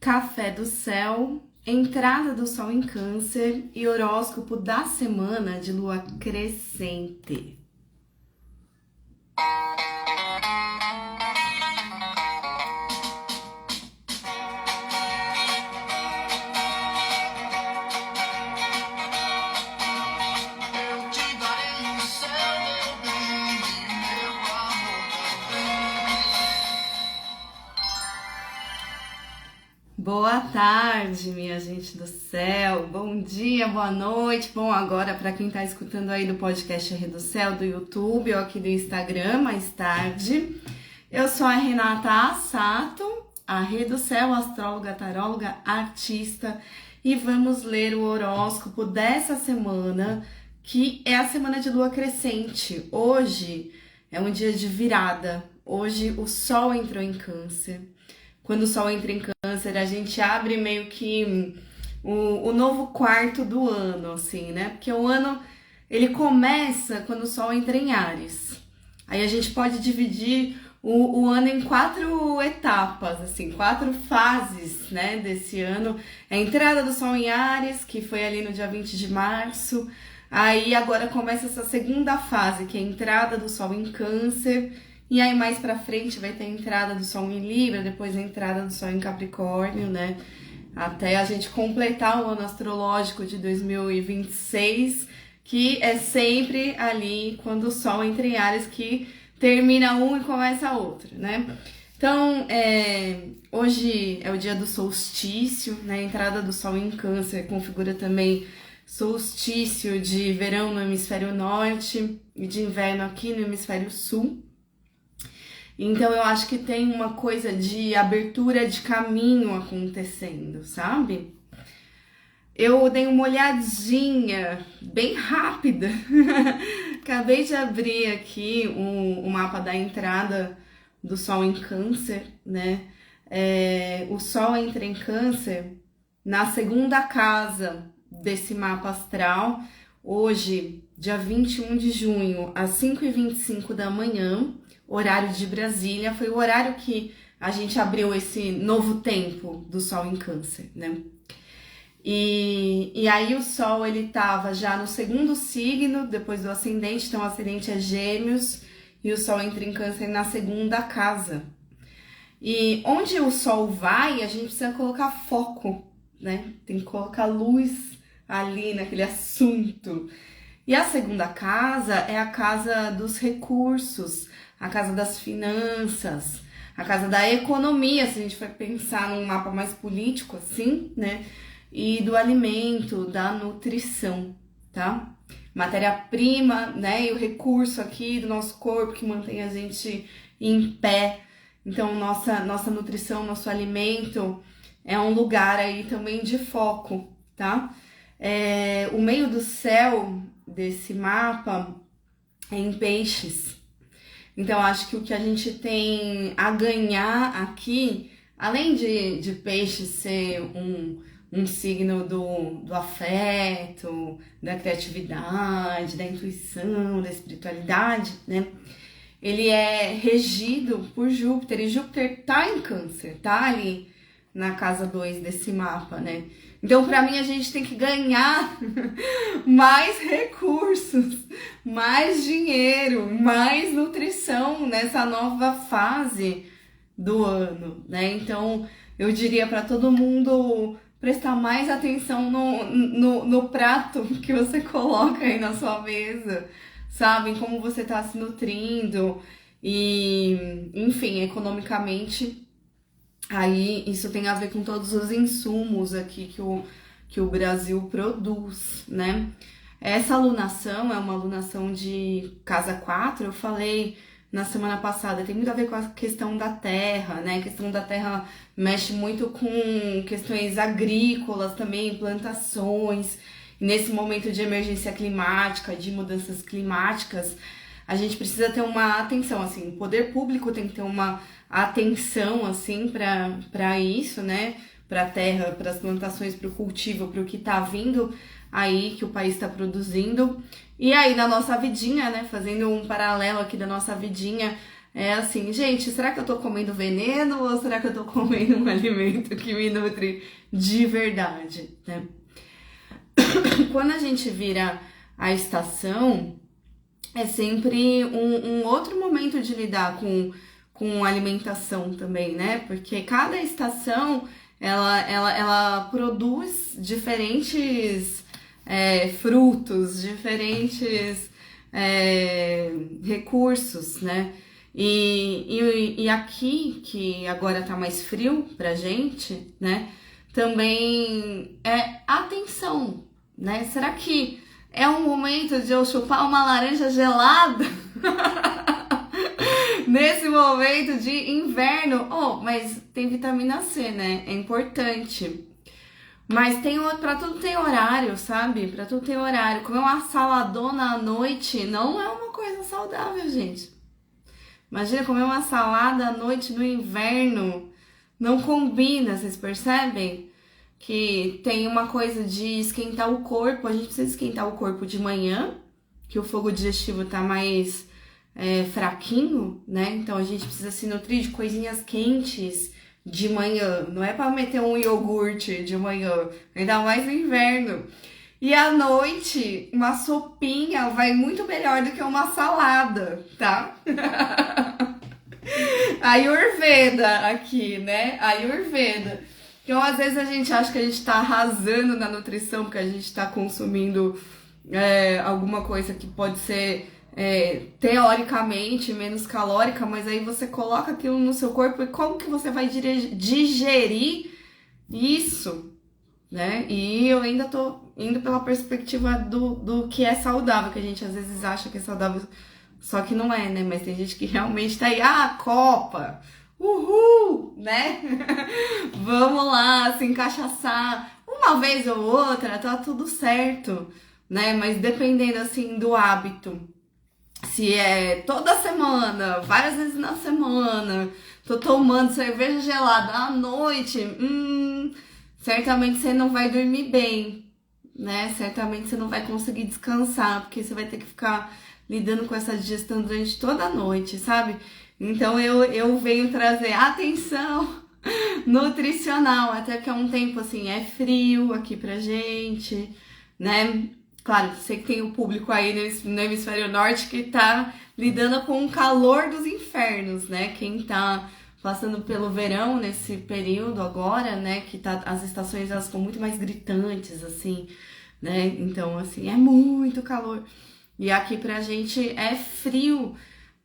Café do Céu, entrada do Sol em Câncer e horóscopo da semana de lua crescente. Boa tarde, minha gente do céu. Bom dia, boa noite. Bom, agora para quem tá escutando aí do podcast Rede do Céu, do YouTube ou aqui do Instagram, mais tarde. Eu sou a Renata Assato, a Rede do Céu, astróloga, taróloga, artista, e vamos ler o horóscopo dessa semana, que é a semana de lua crescente. Hoje é um dia de virada. Hoje o Sol entrou em Câncer. Quando o Sol entra em Câncer, a gente abre meio que o novo quarto do ano, assim, né? Porque o ano, ele começa quando o Sol entra em Áries. Aí a gente pode dividir o ano em 4 etapas, assim, 4 fases, né, desse ano. É a entrada do Sol em Áries, que foi ali no dia 20 de março. Aí agora começa essa segunda fase, que é a entrada do Sol em Câncer. E aí mais pra frente vai ter a entrada do Sol em Libra, depois a entrada do Sol em Capricórnio, né? Até a gente completar o ano astrológico de 2026, que é sempre ali quando o Sol entra em Áries, que termina um e começa outro, né? Então, hoje é o dia do solstício, né? A entrada do Sol em Câncer configura também solstício de verão no hemisfério norte e de inverno aqui no hemisfério sul. Então eu acho que tem uma coisa de abertura de caminho acontecendo, sabe? Eu dei uma olhadinha bem rápida. Acabei de abrir aqui o mapa da entrada do Sol em Câncer, né? O Sol entra em Câncer na segunda casa desse mapa astral, hoje, dia 21 de junho, às 5h25 da manhã, horário de Brasília. Foi o horário que a gente abriu esse novo tempo do Sol em Câncer, né? E aí o Sol, ele tava já no segundo signo, depois do ascendente, então o ascendente é Gêmeos, e o Sol entra em Câncer na segunda casa. E onde o Sol vai, a gente precisa colocar foco, né? Tem que colocar luz ali naquele assunto. E a segunda casa é a casa dos recursos, a casa das finanças, a casa da economia, se a gente for pensar num mapa mais político assim, né? E do alimento, da nutrição, tá? Matéria-prima, né? E o recurso aqui do nosso corpo que mantém a gente em pé. Então, nossa nutrição, nosso alimento é um lugar aí também de foco, tá? O meio do céu desse mapa é em Peixes. Então, acho que o que a gente tem a ganhar aqui, além de Peixes ser um signo do afeto, da criatividade, da intuição, da espiritualidade, né? Ele é regido por Júpiter, e Júpiter tá em Câncer, tá ali na casa 2 desse mapa, né? Então, para mim, a gente tem que ganhar mais recursos, mais dinheiro, mais nutrição nessa nova fase do ano, né? Então, eu diria para todo mundo prestar mais atenção no prato que você coloca aí na sua mesa, sabe? Em como você tá se nutrindo e, enfim, economicamente. Aí isso tem a ver com todos os insumos aqui que o Brasil produz, né? Essa alunação é uma alunação de casa 4, eu falei na semana passada, tem muito a ver com a questão da terra, né? A questão da terra mexe muito com questões agrícolas também, plantações. E nesse momento de emergência climática, de mudanças climáticas, a gente precisa ter uma atenção, assim, o poder público tem que ter uma atenção, assim, para isso, né? Para a terra, para as plantações, para o cultivo, para o que tá vindo aí, que o país está produzindo. E aí, na nossa vidinha, né? Fazendo um paralelo aqui da nossa vidinha, É assim, gente, será que eu tô comendo veneno ou será que eu tô comendo um alimento que me nutre de verdade, né? Quando a gente vira a estação, é sempre um outro momento de lidar com alimentação também, né? Porque cada estação, ela produz diferentes frutos, diferentes recursos, né? E aqui, que agora tá mais frio pra gente, né? Também é atenção, né? Será que é um momento de eu chupar uma laranja gelada? Nesse momento de inverno? Oh, mas tem vitamina C, né? É importante. Mas pra tudo tem horário, sabe? Pra tudo tem horário. Comer uma saladona à noite não é uma coisa saudável, gente. Imagina comer uma salada à noite no inverno. Não combina, vocês percebem? Que tem uma coisa de esquentar o corpo. A gente precisa esquentar o corpo de manhã, que o fogo digestivo tá mais fraquinho, né? Então a gente precisa se nutrir de coisinhas quentes de manhã. Não é pra meter um iogurte de manhã, ainda mais no inverno. E à noite, uma sopinha vai muito melhor do que uma salada, tá? Ayurveda aqui, né? Ayurveda. Então, às vezes a gente acha que a gente tá arrasando na nutrição porque a gente tá consumindo alguma coisa que pode ser teoricamente menos calórica, mas aí você coloca aquilo no seu corpo e como que você vai digerir isso, né? E eu ainda tô indo pela perspectiva do que é saudável, que a gente às vezes acha que é saudável, só que não é, né? Mas tem gente que realmente tá aí, Copa! Uhul, né? Vamos lá, se encaixaçar uma vez ou outra, tá tudo certo, né? Mas dependendo, assim, do hábito, se é toda semana, várias vezes na semana, tô tomando cerveja gelada à noite, certamente você não vai dormir bem, né? Certamente você não vai conseguir descansar, porque você vai ter que ficar lidando com essa digestão durante toda a noite, sabe? Então eu venho trazer atenção nutricional, até que há um tempo assim é frio aqui pra gente, né? Claro, sei que tem o público aí no hemisfério norte que tá lidando com o calor dos infernos, né? Quem tá passando pelo verão nesse período agora, né? Que as estações elas ficam muito mais gritantes, assim, né? Então, assim, é muito calor. E aqui pra gente é frio,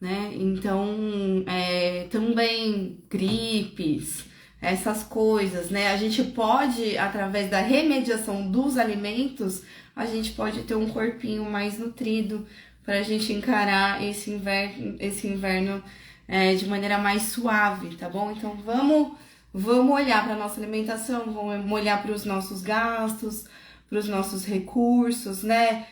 né? Então, também gripes, essas coisas, né? A gente pode, através da remediação dos alimentos, a gente pode ter um corpinho mais nutrido pra gente encarar esse inverno de maneira mais suave, tá bom? Então, vamos olhar pra nossa alimentação, vamos olhar para os nossos gastos, para os nossos recursos, né?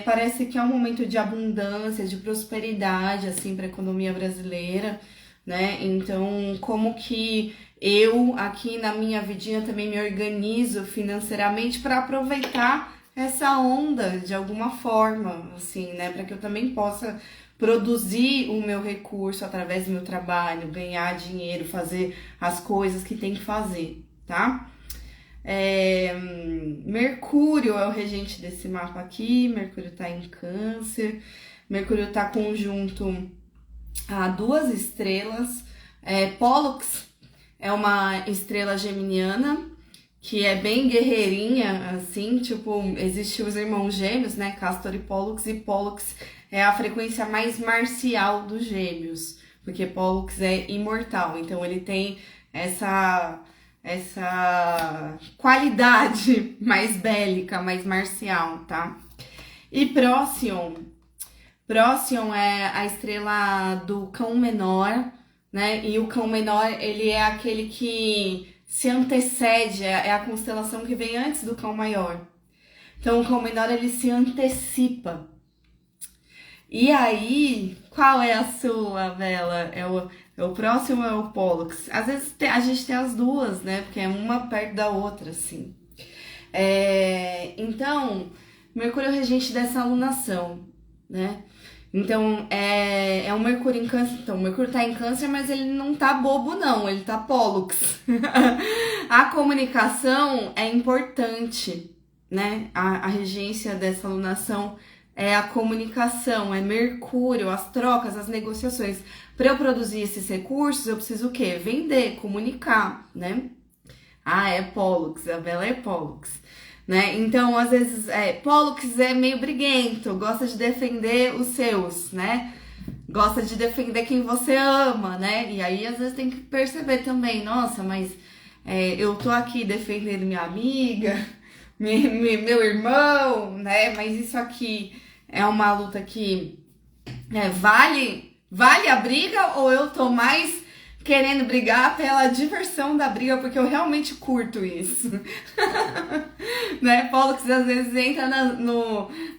Parece que é um momento de abundância, de prosperidade, assim, para a economia brasileira, né? Então, como que eu, aqui na minha vidinha, também me organizo financeiramente para aproveitar essa onda de alguma forma, assim, né? Para que eu também possa produzir o meu recurso através do meu trabalho, ganhar dinheiro, fazer as coisas que tem que fazer, tá? Mercúrio é o regente desse mapa aqui. Mercúrio tá em Câncer. Mercúrio tá conjunto a duas estrelas. Pólux é uma estrela geminiana que é bem guerreirinha, assim, tipo, existem os irmãos gêmeos, né? Castor e Pólux é a frequência mais marcial dos gêmeos, porque Pólux é imortal, então ele tem essa qualidade mais bélica, mais marcial, tá? E Próxion é a estrela do cão menor, né? E o cão menor, ele é aquele que se antecede, é a constelação que vem antes do cão maior. Então, o cão menor, ele se antecipa. E aí, qual é a sua, Bela? É o Próximo ou é o Pólux? Às vezes a gente tem as duas, né? Porque é uma perto da outra, assim. Então, Mercúrio é o regente dessa alunação, né? Então, é um Mercúrio em Câncer. Então, o Mercúrio tá em Câncer, mas ele não tá bobo, não. Ele tá Pólux. A comunicação é importante, né? A regência dessa alunação é a comunicação, é Mercúrio, as trocas, as negociações. Para eu produzir esses recursos, eu preciso o quê? Vender, comunicar, né? Ah, é Pólux, a Bela é Pólux, né? Então, às vezes, Pólux é meio briguento, gosta de defender os seus, né? Gosta de defender quem você ama, né? E aí, às vezes, tem que perceber também, nossa, mas eu tô aqui defendendo minha amiga, meu irmão, né? Mas isso aqui é uma luta que vale a briga, ou eu tô mais querendo brigar pela diversão da briga, porque eu realmente curto isso. Né? Pólux às vezes entra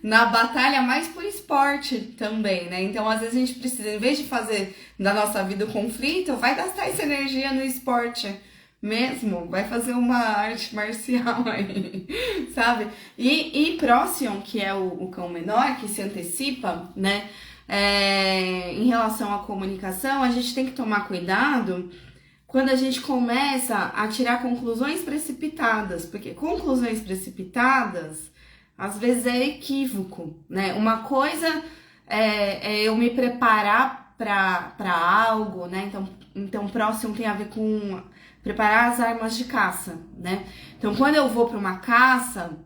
na batalha mais por esporte também, né? Então, às vezes a gente precisa, em vez de fazer da nossa vida o conflito, vai gastar essa energia no esporte mesmo, vai fazer uma arte marcial aí, sabe? E Próxion, que é o cão menor, que se antecipa, né? Em relação à comunicação, a gente tem que tomar cuidado quando a gente começa a tirar conclusões precipitadas, porque conclusões precipitadas às vezes é equívoco, né? Uma coisa é eu me preparar para algo, né? Então Próximo tem a ver com preparar as armas de caça, né? Então, quando eu vou para uma caça,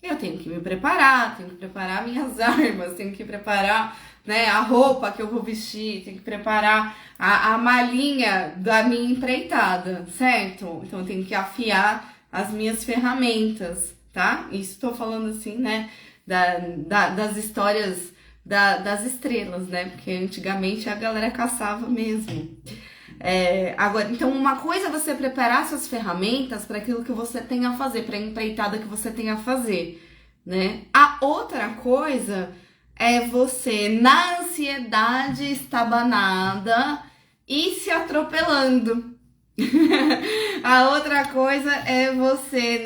eu tenho que me preparar, tenho que preparar minhas armas, tenho que preparar, né, a roupa que eu vou vestir, tenho que preparar a malinha da minha empreitada, certo? Então, eu tenho que afiar as minhas ferramentas, tá? Isso tô falando assim, né, das histórias das estrelas, né? Porque antigamente a galera caçava mesmo. Agora, então, uma coisa é você preparar suas ferramentas para aquilo que você tem a fazer, para a empreitada que você tem a fazer, né? A outra coisa é você, na ansiedade estabanada e se atropelando. A outra coisa é você,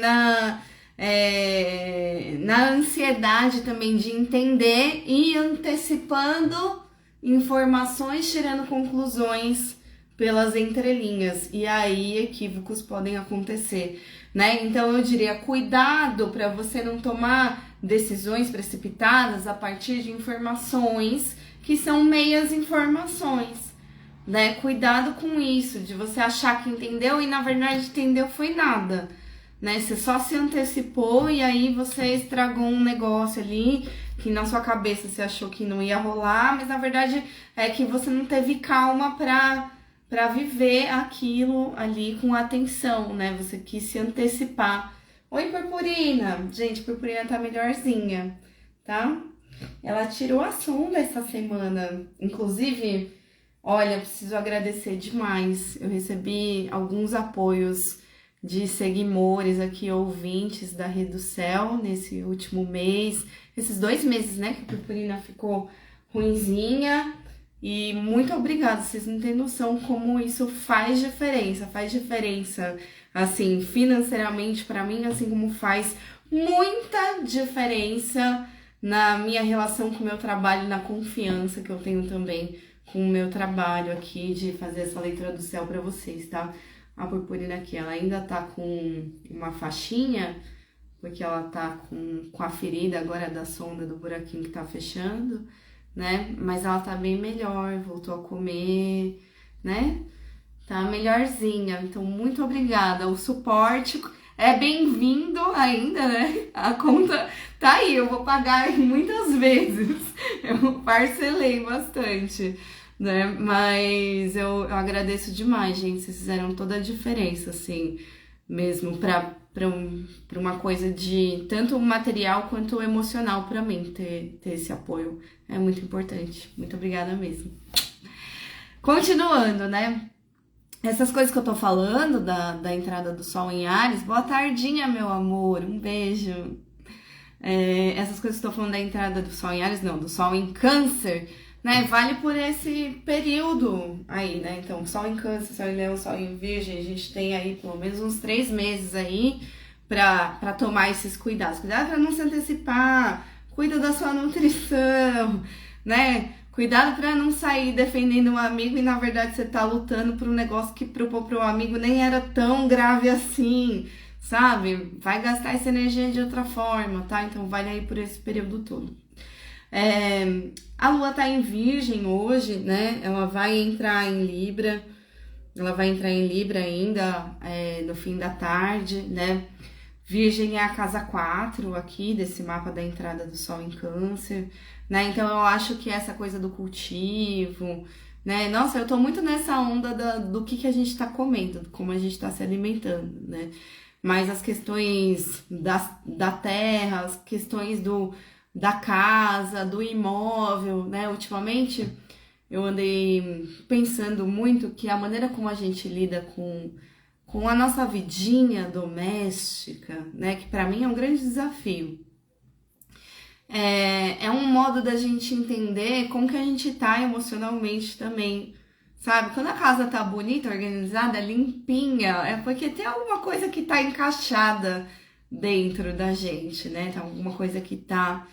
na ansiedade também de entender e antecipando informações, tirando conclusões pelas entrelinhas, e aí equívocos podem acontecer, né? Então eu diria, cuidado para você não tomar decisões precipitadas a partir de informações que são meias informações, né? Cuidado com isso, de você achar que entendeu e na verdade entendeu foi nada, né? Você só se antecipou e aí você estragou um negócio ali que na sua cabeça você achou que não ia rolar, mas na verdade é que você não teve calma para viver aquilo ali com atenção, né? Você quis se antecipar. Oi, Purpurina! Gente, Purpurina tá melhorzinha, tá? Ela tirou a sonda essa semana. Inclusive, olha, preciso agradecer demais. Eu recebi alguns apoios de seguidores aqui, ouvintes da Rede do Céu, nesse último mês. Esses 2 meses, né, que a Purpurina ficou ruinzinha. E muito obrigada, vocês não têm noção como isso faz diferença, assim, financeiramente para mim, assim como faz muita diferença na minha relação com o meu trabalho, na confiança que eu tenho também com o meu trabalho aqui de fazer essa leitura do céu para vocês, tá? A Purpurina aqui, ela ainda tá com uma faixinha, porque ela tá com a ferida agora da sonda do buraquinho que tá fechando, né? Mas ela tá bem melhor, voltou a comer, né? Tá melhorzinha. Então, muito obrigada. O suporte é bem-vindo ainda, né? A conta tá aí, eu vou pagar muitas vezes. Eu parcelei bastante, né? Mas eu agradeço demais, gente. Vocês fizeram toda a diferença, assim, mesmo pra uma coisa de tanto material quanto emocional pra mim, ter esse apoio. É muito importante. Muito obrigada mesmo. Continuando, né? Essas coisas que eu tô falando da entrada do Sol em Áries. Boa tardinha, meu amor. Um beijo. Essas coisas que eu tô falando da entrada do Sol em Áries, não, do Sol em Câncer, né? Vale por esse período aí, né? Então, Sol em Câncer, Sol em Leão, Sol em Virgem, a gente tem aí pelo menos uns 3 meses aí pra tomar esses cuidados. Cuidado pra não se antecipar, cuida da sua nutrição, né? Cuidado pra não sair defendendo um amigo e na verdade você tá lutando por um negócio que pro amigo nem era tão grave assim, sabe? Vai gastar essa energia de outra forma, tá? Então vale aí por esse período todo. A Lua tá em Virgem hoje, né? Ela vai entrar em Libra. Ela vai entrar em Libra ainda no fim da tarde, né? Virgem é a casa 4 aqui, desse mapa da entrada do Sol em Câncer, né? Então eu acho que essa coisa do cultivo, né? Nossa, eu tô muito nessa onda do que a gente tá comendo, como a gente tá se alimentando, né? Mas as questões da terra, as questões da casa, do imóvel, né? Ultimamente eu andei pensando muito que a maneira como a gente lida com a nossa vidinha doméstica, né, que pra mim é um grande desafio, é um modo da gente entender como que a gente tá emocionalmente também, sabe? Quando a casa tá bonita, organizada, limpinha, é porque tem alguma coisa que tá encaixada dentro da gente, né? Tem alguma coisa que tá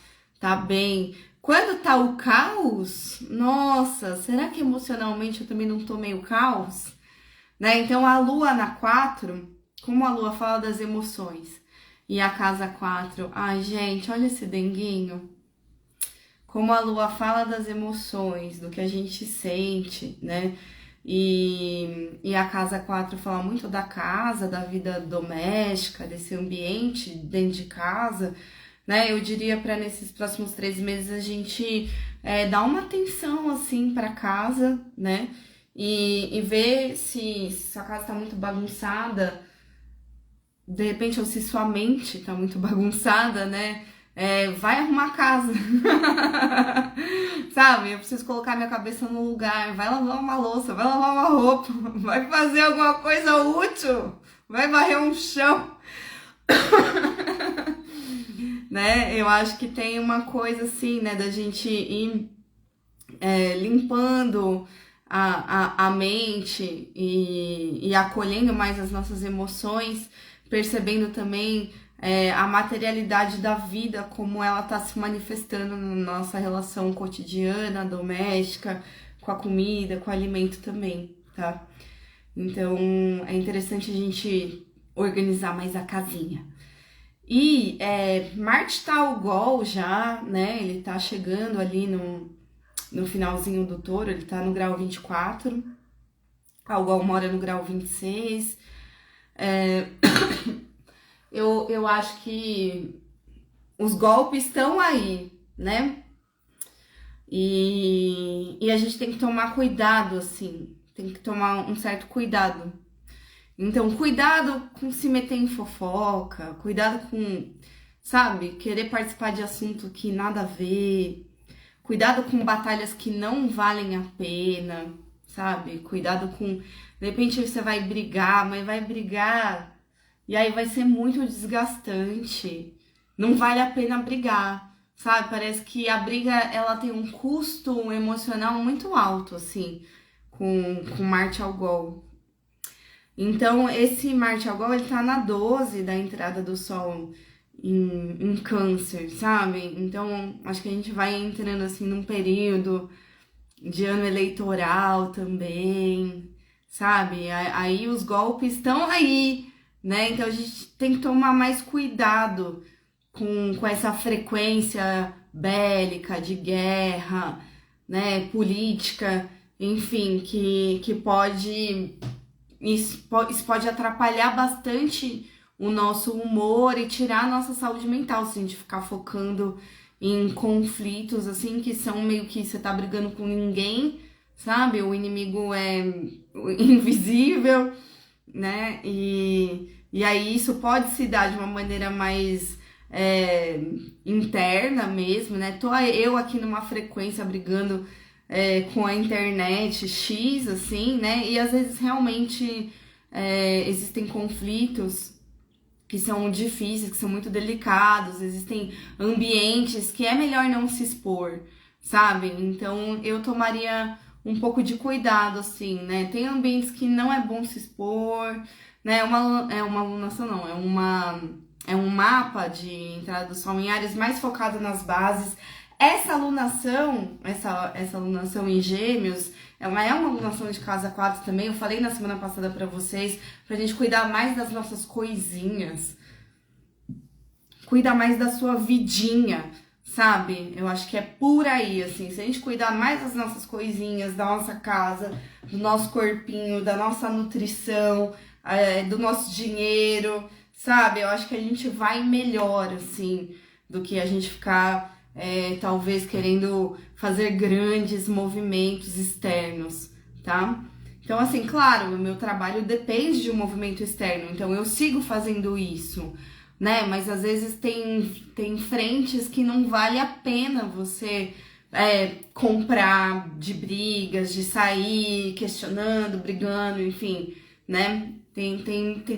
bem. Quando tá o caos, nossa, será que emocionalmente eu também não tô meio caos? Né? Então a Lua na 4, como a Lua fala das emoções, e a casa 4, ai gente, olha esse denguinho. Como a Lua fala das emoções, do que a gente sente, né? E a casa 4 fala muito da casa, da vida doméstica, desse ambiente dentro de casa, né? Eu diria para nesses próximos 3 meses a gente dar uma atenção assim para casa, né? E ver se sua casa tá muito bagunçada, de repente, ou se sua mente tá muito bagunçada, né? Vai arrumar a casa. Sabe? Eu preciso colocar minha cabeça no lugar. Vai lavar uma louça, vai lavar uma roupa, vai fazer alguma coisa útil, vai varrer um chão. Né? Eu acho que tem uma coisa assim, né, da gente ir limpando a mente e acolhendo mais as nossas emoções, percebendo também a materialidade da vida, como ela está se manifestando na nossa relação cotidiana, doméstica, com a comida, com o alimento também, tá? Então é interessante a gente organizar mais a casinha. E Marte tá ao Gol já, né? Ele tá chegando ali no finalzinho do Touro, ele tá no grau 24. Algol mora no grau 26. Eu acho que os golpes estão aí, né? E a gente tem que tomar cuidado, assim. Tem que tomar um certo cuidado. Então, cuidado com se meter em fofoca, cuidado com, sabe, querer participar de assunto que nada a ver, cuidado com batalhas que não valem a pena, sabe? Cuidado com, de repente você vai brigar, mas vai brigar e aí vai ser muito desgastante. Não vale a pena brigar, sabe? Parece que a briga, ela tem um custo emocional muito alto, assim, com Marte ao Gol. Então, esse Marte ao Gol, ele tá na 12 da entrada do Sol em Câncer, sabe? Então, acho que a gente vai entrando, assim, num período de ano eleitoral também, sabe? Aí os golpes estão aí, né? Então, a gente tem que tomar mais cuidado com essa frequência bélica, de guerra, né? Política, enfim, que pode... Isso pode atrapalhar bastante o nosso humor e tirar a nossa saúde mental, se a gente ficar focando em conflitos, assim, que são meio que você tá brigando com ninguém, sabe? O inimigo é invisível, né? E aí isso pode se dar de uma maneira mais interna mesmo, né? Tô eu aqui numa frequência brigando com a internet X, assim, né? E às vezes realmente existem conflitos que são difíceis, que são muito delicados, existem ambientes que é melhor não se expor, sabe? Então eu tomaria um pouco de cuidado, assim, né? Tem ambientes que não é bom se expor, né? Uma alunação não, é um mapa de entrada do Sol em Áries mais focado nas bases. essa alunação, essa alunação em Gêmeos, ela é uma alunação de casa 4 também. Eu falei na semana passada pra vocês, pra gente cuidar mais das nossas coisinhas, cuidar mais da sua vidinha, sabe? Eu acho que é por aí, assim, se a gente cuidar mais das nossas coisinhas, da nossa casa, do nosso corpinho, da nossa nutrição, do nosso dinheiro, sabe? Eu acho que a gente vai melhor, assim, do que a gente ficar, talvez, querendo fazer grandes movimentos externos, tá? Então, assim, claro, o meu trabalho depende de um movimento externo, então eu sigo fazendo isso, né? Mas às vezes tem frentes que não vale a pena você comprar de brigas, de sair questionando, brigando, enfim, né?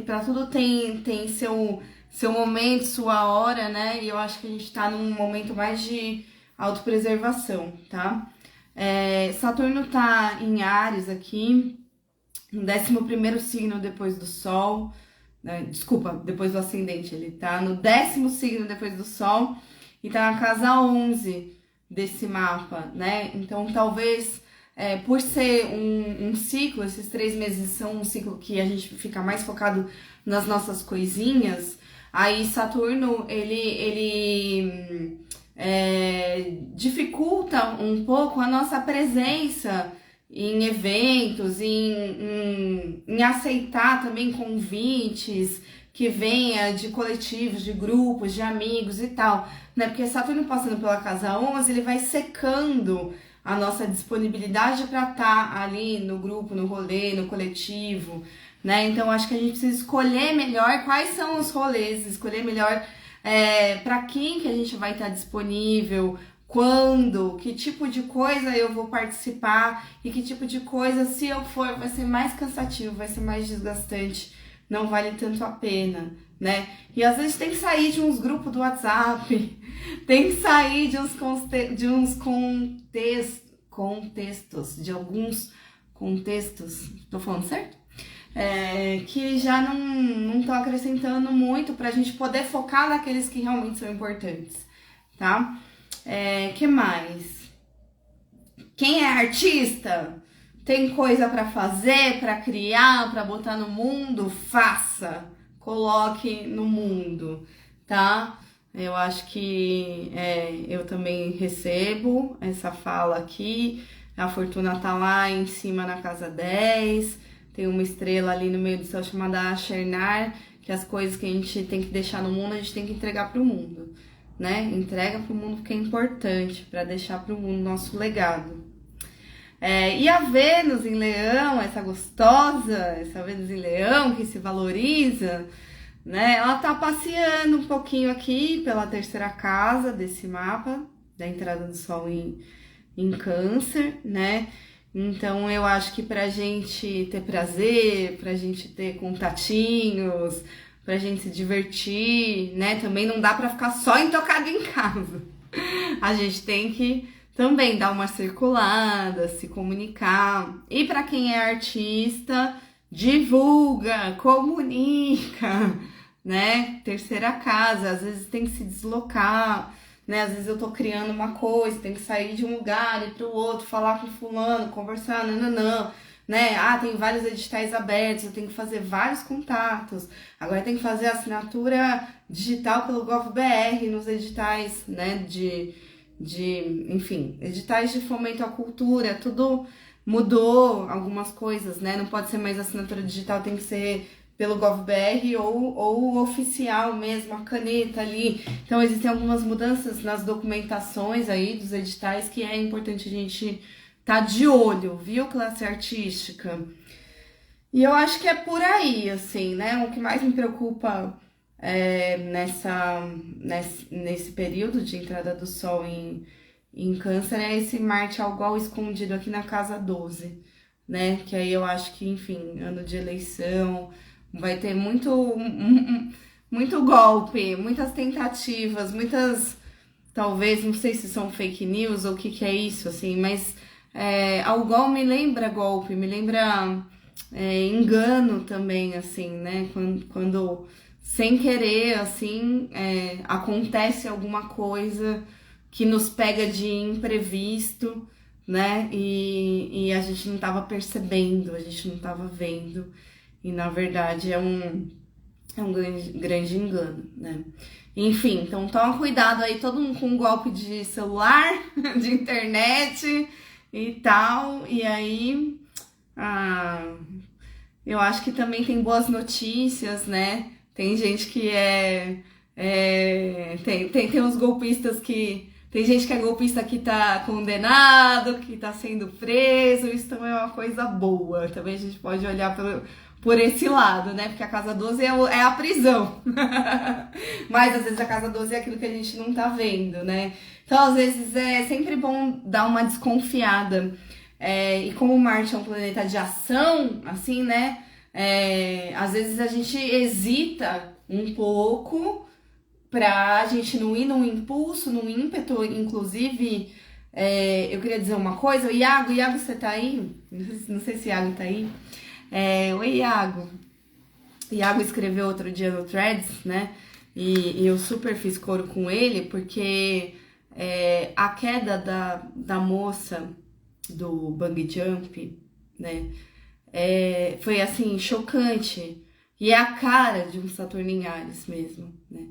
Pra tudo tem seu momento, sua hora, né? E eu acho que a gente tá num momento mais de autopreservação, tá? Saturno tá em Áries aqui, no 11º signo depois do Sol, desculpa, depois do ascendente, ele tá no 10º signo depois do Sol e tá na casa 11 desse mapa, né? Então, talvez, por ser um ciclo, esses 3 meses são um ciclo que a gente fica mais focado nas nossas coisinhas, aí Saturno, ele dificulta um pouco a nossa presença em eventos, em aceitar também convites que venha de coletivos, de grupos, de amigos e tal, né? Porque Saturno passando pela casa 11, ele vai secando a nossa disponibilidade para estar ali no grupo, no rolê, no coletivo, né? Então, acho que a gente precisa escolher melhor quais são os rolês, escolher melhor para quem que a gente vai estar disponível, quando, que tipo de coisa eu vou participar e que tipo de coisa, se eu for, vai ser mais cansativo, vai ser mais desgastante, não vale tanto a pena, né? E às vezes tem que sair de uns grupos do WhatsApp, tem que sair de uns contextos, de alguns contextos, tô falando certo? Que já não estão acrescentando muito pra gente poder focar naqueles que realmente são importantes, tá? Que mais? Quem é artista, tem coisa para fazer, para criar, para botar no mundo, faça, coloque no mundo, tá? Eu acho que eu também recebo essa fala aqui. A fortuna tá lá em cima na casa 10, tem uma estrela ali no meio do céu chamada Achernar, que as coisas que a gente tem que deixar no mundo, a gente tem que entregar pro mundo, né? Entrega pro mundo porque é importante, para deixar pro mundo nosso legado. E a Vênus em Leão, essa gostosa, essa Vênus em Leão que se valoriza, né? Ela tá passeando um pouquinho aqui pela 3ª casa desse mapa, da entrada do Sol em Câncer, né? Então eu acho que pra gente ter prazer, pra gente ter contatinhos, pra gente se divertir, né? Também não dá pra ficar só intocado em casa. A gente tem que também dar uma circulada, se comunicar. E pra quem é artista, divulga, comunica, né? 3ª casa, às vezes tem que se deslocar, né? Às vezes eu tô criando uma coisa, tem que sair de um lugar e ir pro outro, falar com fulano, conversar, nananã, né? Tem vários editais abertos, eu tenho que fazer vários contatos. Agora tem que fazer assinatura digital pelo GovBR nos editais, né? Enfim, editais de fomento à cultura, tudo mudou algumas coisas, né? Não pode ser mais assinatura digital, tem que ser pelo GovBR ou oficial mesmo, a caneta ali. Então existem algumas mudanças nas documentações aí dos editais que é importante a gente tá de olho, viu, classe artística? E eu acho que é por aí, assim, né? O que mais me preocupa nesse período de entrada do Sol em Câncer é esse Marte Algol escondido aqui na casa 12, né? Que aí eu acho que, enfim, ano de eleição, vai ter muito golpe, muitas tentativas, muitas, talvez, não sei se são fake news ou o que é isso, assim, mas algol me lembra golpe, me lembra engano também, assim, né? Quando sem querer, assim, acontece alguma coisa que nos pega de imprevisto, né? E a gente não tava percebendo, a gente não tava vendo. E na verdade é um grande engano, né? Enfim, então toma cuidado aí, todo mundo com um golpe de celular, de internet e tal. E aí, eu acho que também tem boas notícias, né? Tem gente que tem uns golpistas que... Tem gente que é golpista que tá condenado, que tá sendo preso, isso também é uma coisa boa. Também a gente pode olhar por esse lado, né? Porque a casa 12 é a prisão. Mas às vezes a casa 12 é aquilo que a gente não tá vendo, né? Então às vezes é sempre bom dar uma desconfiada. E como Marte é um planeta de ação, assim, né? Às vezes a gente hesita um pouco pra gente não ir num impulso, num ímpeto. Inclusive, eu queria dizer uma coisa. Iago, você tá aí? Não sei se Iago tá aí. Oi, Iago. Iago escreveu outro dia no Threads, né? E eu super fiz coro com ele, porque a queda da moça do bungee jump, né? Foi assim, chocante. E é a cara de um Saturno em Áries mesmo, né?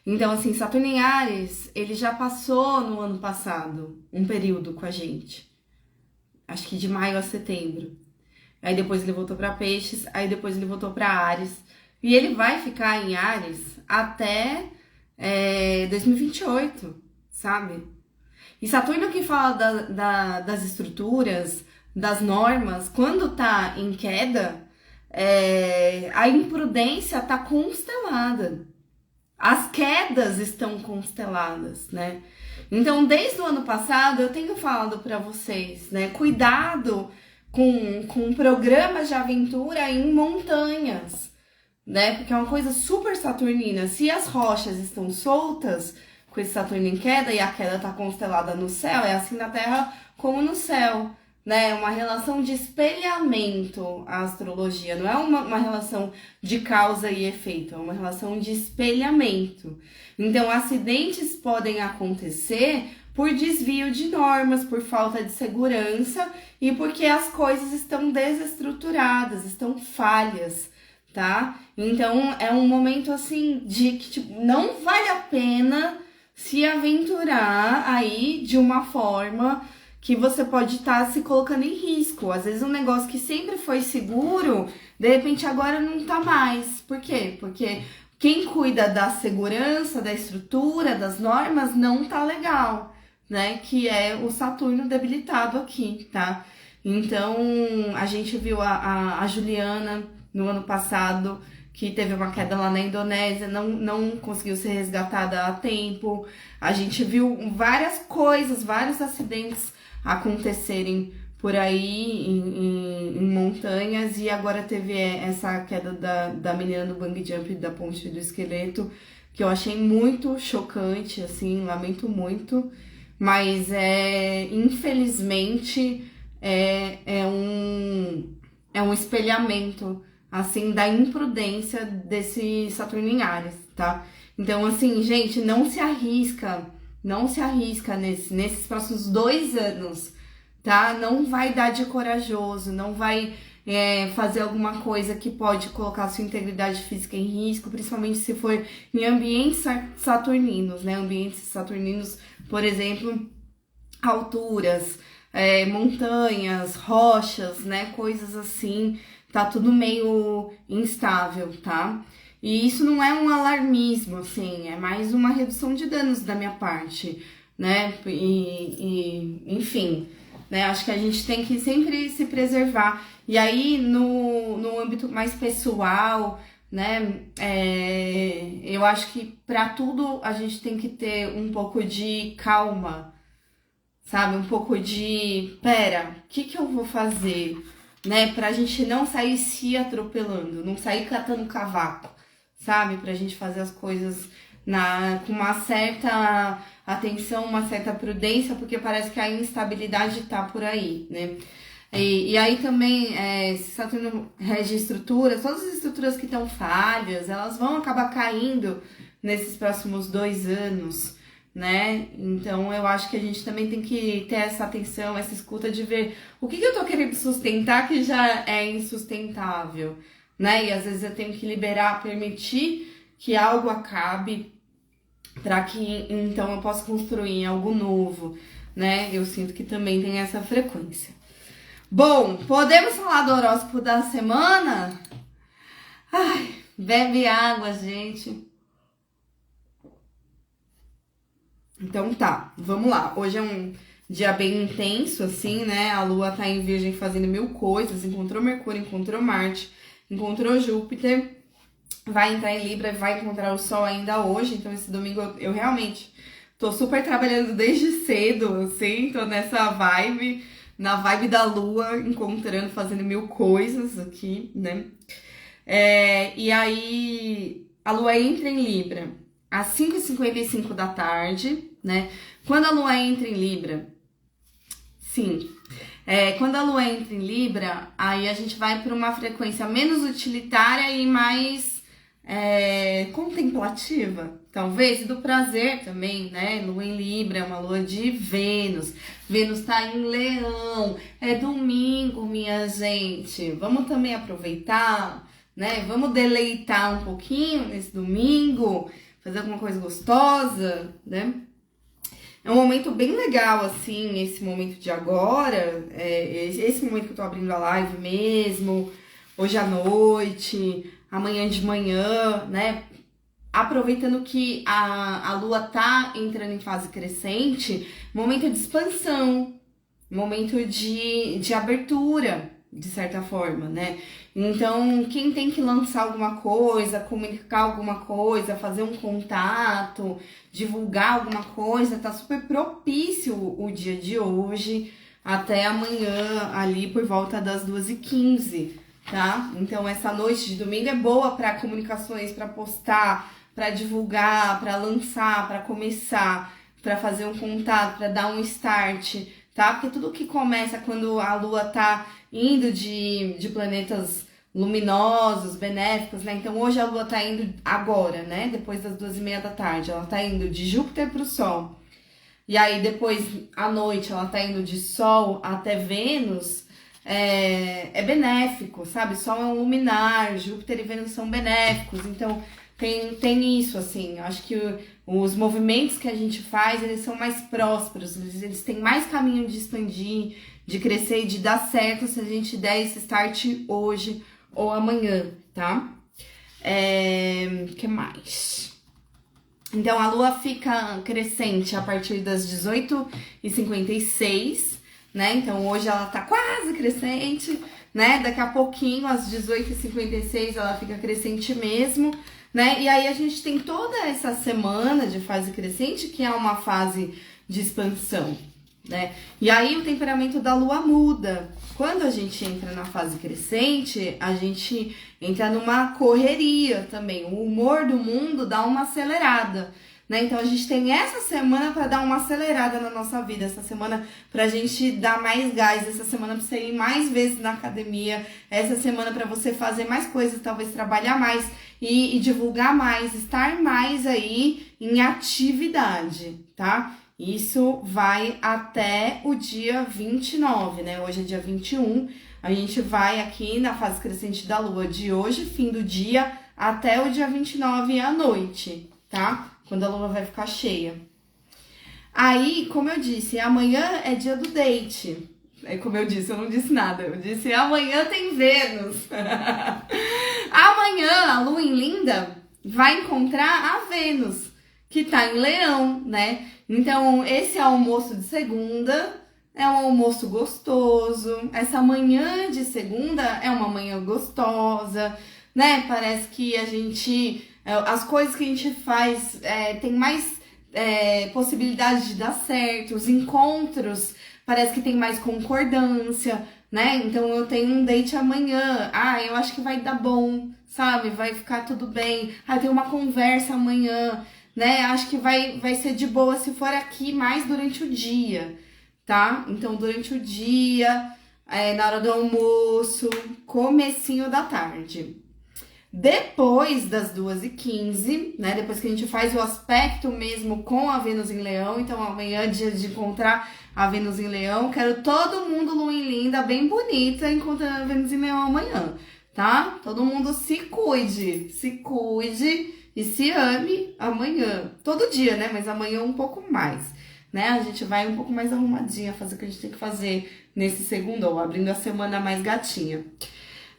Então, assim, Saturno em Áries, ele já passou no ano passado um período com a gente. Acho que de maio a setembro. Aí depois ele voltou para Peixes, aí depois ele voltou para Áries. E ele vai ficar em Áries até 2028, sabe? E Saturno que fala das estruturas, das normas, quando tá em queda, a imprudência tá constelada. As quedas estão consteladas, né? Então, desde o ano passado, eu tenho falado para vocês, né? Cuidado com programas de aventura em montanhas, né? Porque é uma coisa super saturnina. Se as rochas estão soltas com esse Saturno em queda e a queda tá constelada no céu, é assim na Terra como no céu, né? É uma relação de espelhamento a astrologia, não é uma relação de causa e efeito, é uma relação de espelhamento. Então, acidentes podem acontecer por desvio de normas, por falta de segurança e porque as coisas estão desestruturadas, estão falhas, tá? Então, é um momento assim de que não vale a pena se aventurar aí de uma forma que você pode estar se colocando em risco. Às vezes um negócio que sempre foi seguro, de repente agora não tá mais. Por quê? Porque quem cuida da segurança, da estrutura, das normas, não tá legal, né? Que é o Saturno debilitado aqui, tá? Então, a gente viu a Juliana no ano passado, que teve uma queda lá na Indonésia, não conseguiu ser resgatada a tempo. A gente viu várias coisas, vários acidentes acontecerem por aí em montanhas, e agora teve essa queda da menina do bungee jump da Ponte do Esqueleto, que eu achei muito chocante, assim, lamento muito, mas infelizmente é um espelhamento, assim, da imprudência desse Saturno em Áries, tá? Então, assim, gente, não se arrisca nesses próximos 2 anos, tá? Não vai dar de corajoso, não vai fazer alguma coisa que pode colocar a sua integridade física em risco, principalmente se for em ambientes saturninos, né? Ambientes saturninos, por exemplo, alturas, montanhas, rochas, né? Coisas assim, tá tudo meio instável, tá? E isso não é um alarmismo, assim, é mais uma redução de danos da minha parte, né? Enfim, né? Acho que a gente tem que sempre se preservar. E aí, no âmbito mais pessoal, né? Eu acho que para tudo a gente tem que ter um pouco de calma, sabe? Um pouco de, pera, o que eu vou fazer, né? Pra gente não sair se atropelando, não sair catando cavaco, sabe? Pra gente fazer as coisas com uma certa atenção, uma certa prudência, porque parece que a instabilidade tá por aí, né? E aí também, se Saturno rege estruturas, todas as estruturas que estão falhas, elas vão acabar caindo nesses próximos 2 anos, né? Então eu acho que a gente também tem que ter essa atenção, essa escuta de ver o que eu tô querendo sustentar que já é insustentável, né? E às vezes eu tenho que liberar, permitir que algo acabe para que então eu possa construir algo novo, né? Eu sinto que também tem essa frequência. Bom, podemos falar do horóscopo da semana? Ai, bebe água, gente. Então tá, vamos lá. Hoje é um dia bem intenso, assim, né? A Lua tá em Virgem fazendo 1000 coisas. Encontrou Mercúrio, encontrou Marte, encontrou Júpiter. Vai entrar em Libra e vai encontrar o Sol ainda hoje. Então esse domingo eu realmente tô super trabalhando desde cedo, assim. Tô nessa vibe, na vibe da Lua, encontrando, fazendo 1000 coisas aqui, né? E aí a Lua entra em Libra às 5h55 da tarde, né? Quando a Lua entra em Libra, sim, quando a Lua entra em Libra, aí a gente vai para uma frequência menos utilitária e mais contemplativa, talvez, e do prazer também, né? Lua em Libra é uma lua de Vênus. Vênus tá em Leão, é domingo, minha gente. Vamos também aproveitar, né? Vamos deleitar um pouquinho nesse domingo, fazer alguma coisa gostosa, né? É um momento bem legal, assim, esse momento de agora, esse momento que eu tô abrindo a live mesmo, hoje à noite, amanhã de manhã, né? Aproveitando que a Lua tá entrando em fase crescente, momento de expansão, momento de abertura, de certa forma, né? Então, quem tem que lançar alguma coisa, comunicar alguma coisa, fazer um contato, divulgar alguma coisa, tá super propício o dia de hoje, até amanhã, ali por volta das 2h15, tá? Então, essa noite de domingo é boa para comunicações, para postar, para divulgar, para lançar, para começar, para fazer um contato, para dar um start, tá? Porque tudo que começa quando a Lua tá indo de planetas luminosos, benéficos, né? Então hoje a Lua tá indo agora, né? Depois das 2h30 da tarde, ela tá indo de Júpiter pro Sol. E aí depois, à noite, ela tá indo de Sol até Vênus. É benéfico, sabe? Sol é um luminar, Júpiter e Vênus são benéficos. Então tem isso, assim. Eu acho que os movimentos que a gente faz, eles são mais prósperos, eles têm mais caminho de expandir, de crescer e de dar certo se a gente der esse start hoje ou amanhã, tá? Que mais? Então, a Lua fica crescente a partir das 18h56, né? Então, hoje ela tá quase crescente, né? Daqui a pouquinho, às 18h56, ela fica crescente mesmo, né? E aí, a gente tem toda essa semana de fase crescente, que é uma fase de expansão, né? E aí o temperamento da Lua muda. Quando a gente entra na fase crescente, a gente entra numa correria também. O humor do mundo dá uma acelerada, né? Então a gente tem essa semana para dar uma acelerada na nossa vida, essa semana pra gente dar mais gás, essa semana pra você ir mais vezes na academia, essa semana pra você fazer mais coisas, talvez trabalhar mais e divulgar mais, estar mais aí em atividade, tá? Isso vai até o dia 29, né? Hoje é dia 21. A gente vai aqui na fase crescente da Lua de hoje, fim do dia, até o dia 29 à noite, tá? Quando a Lua vai ficar cheia. Aí, como eu disse, amanhã é dia do date. Como eu disse, eu não disse nada. Eu disse, amanhã tem Vênus. Amanhã, a Lua em Linda vai encontrar a Vênus, que tá em Leão, né? Então, esse almoço de segunda é um almoço gostoso. Essa manhã de segunda é uma manhã gostosa, né? Parece que a gente... as coisas que a gente faz tem mais possibilidade de dar certo. Os encontros parece que tem mais concordância, né? Então, eu tenho um date amanhã. Eu acho que vai dar bom, sabe? Vai ficar tudo bem. Eu tenho uma conversa amanhã, né? Acho que vai ser de boa se for aqui mais durante o dia, tá? Então, durante o dia, na hora do almoço, comecinho da tarde. Depois das 2h15, né? Depois que a gente faz o aspecto mesmo com a Vênus em Leão. Então amanhã é dia de encontrar a Vênus em Leão. Quero todo mundo lua em linda, bem bonita, encontrando a Vênus em Leão amanhã, tá? Todo mundo se cuide e se ame amanhã. Todo dia, né? Mas amanhã um pouco mais, né? A gente vai um pouco mais arrumadinha, fazer o que a gente tem que fazer nesse segundo, ou abrindo a semana mais gatinha.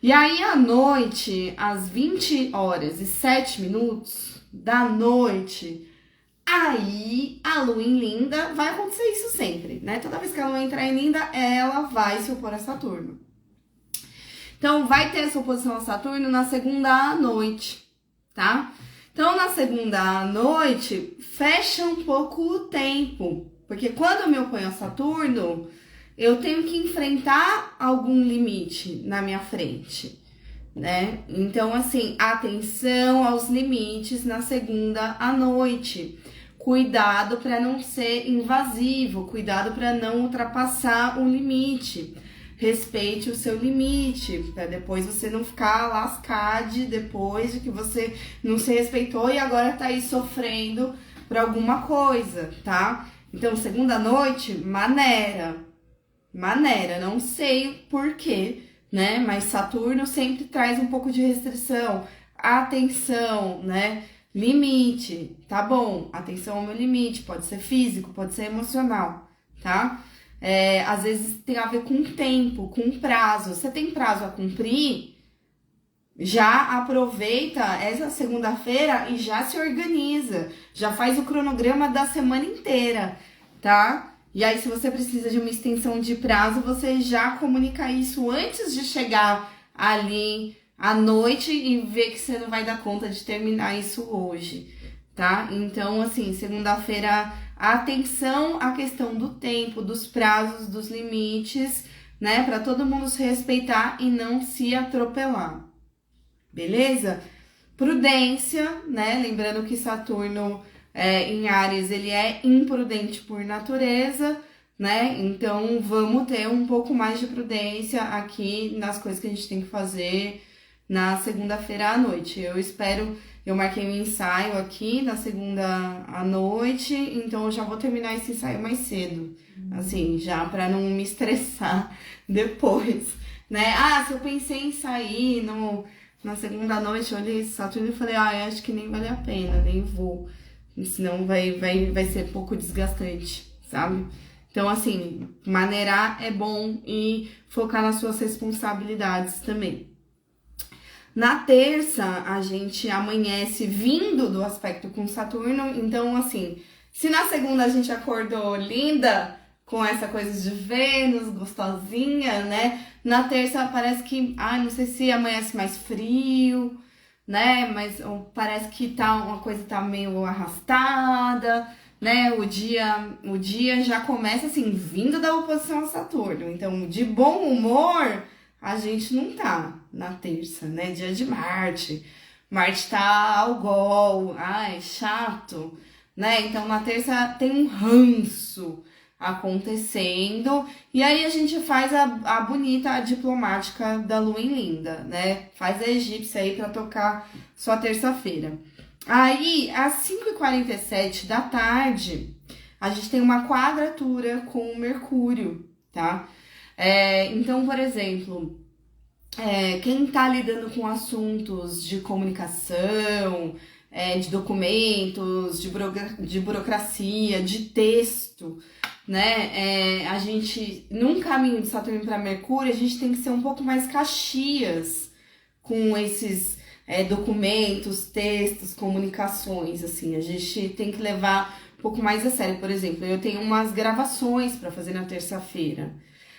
E aí, à noite, às 20h07 da noite, aí a lua em linda, vai acontecer isso sempre, né? Toda vez que a lua entrar em linda, ela vai se opor a Saturno. Então, vai ter essa oposição a Saturno na segunda à noite, tá? Então, na segunda à noite, fecha um pouco o tempo, porque quando eu me oponho a Saturno, eu tenho que enfrentar algum limite na minha frente, né? Então, assim, atenção aos limites na segunda à noite. Cuidado para não ser invasivo, cuidado para não ultrapassar o limite. Respeite o seu limite, para depois você não ficar lascado depois de que você não se respeitou e agora tá aí sofrendo por alguma coisa, tá? Então, segunda noite, maneira, não sei porquê, né? Mas Saturno sempre traz um pouco de restrição, atenção, né? Limite, tá bom? Atenção ao meu limite, pode ser físico, pode ser emocional, tá? Às vezes tem a ver com tempo, com prazo. Você tem prazo a cumprir, já aproveita essa segunda-feira e já se organiza, já faz o cronograma da semana inteira, tá? E aí, se você precisa de uma extensão de prazo, você já comunica isso antes de chegar ali à noite e ver que você não vai dar conta de terminar isso hoje, tá? Então, assim, segunda-feira, atenção à questão do tempo, dos prazos, dos limites, né? Para todo mundo se respeitar e não se atropelar, beleza? Prudência, né? Lembrando que Saturno em Áries, ele é imprudente por natureza, né? Então, vamos ter um pouco mais de prudência aqui nas coisas que a gente tem que fazer na segunda-feira à noite. Eu marquei um ensaio aqui na segunda à noite, então eu já vou terminar esse ensaio mais cedo, assim, já para não me estressar depois, né? Se eu pensei em sair na segunda à noite, eu olhei Saturno e falei, acho que nem vale a pena, nem vou. Senão vai ser pouco desgastante, sabe? Então, assim, maneirar é bom e focar nas suas responsabilidades também. Na terça, a gente amanhece vindo do aspecto com Saturno. Então, assim, se na segunda a gente acordou linda, com essa coisa de Vênus, gostosinha, né? Na terça parece que, não sei se amanhece mais frio, né? Mas parece que uma coisa tá meio arrastada, né? O dia já começa assim, vindo da oposição a Saturno. Então, de bom humor, a gente não tá na terça, né? Dia de Marte. Marte tá ao gol, chato, né? Então, na terça tem um ranço acontecendo, e aí a gente faz a bonita, a diplomática da lua em linda, né? Faz a egípcia aí pra tocar sua terça-feira. Aí, às 5h47 da tarde, a gente tem uma quadratura com o Mercúrio, tá? Então, por exemplo, quem tá lidando com assuntos de comunicação, de documentos, de burocracia, de texto, né? A gente, num caminho de Saturno para Mercúrio, a gente tem que ser um pouco mais Caxias com esses documentos, textos, comunicações, assim. A gente tem que levar um pouco mais a sério. Por exemplo, eu tenho umas gravações para fazer na terça-feira.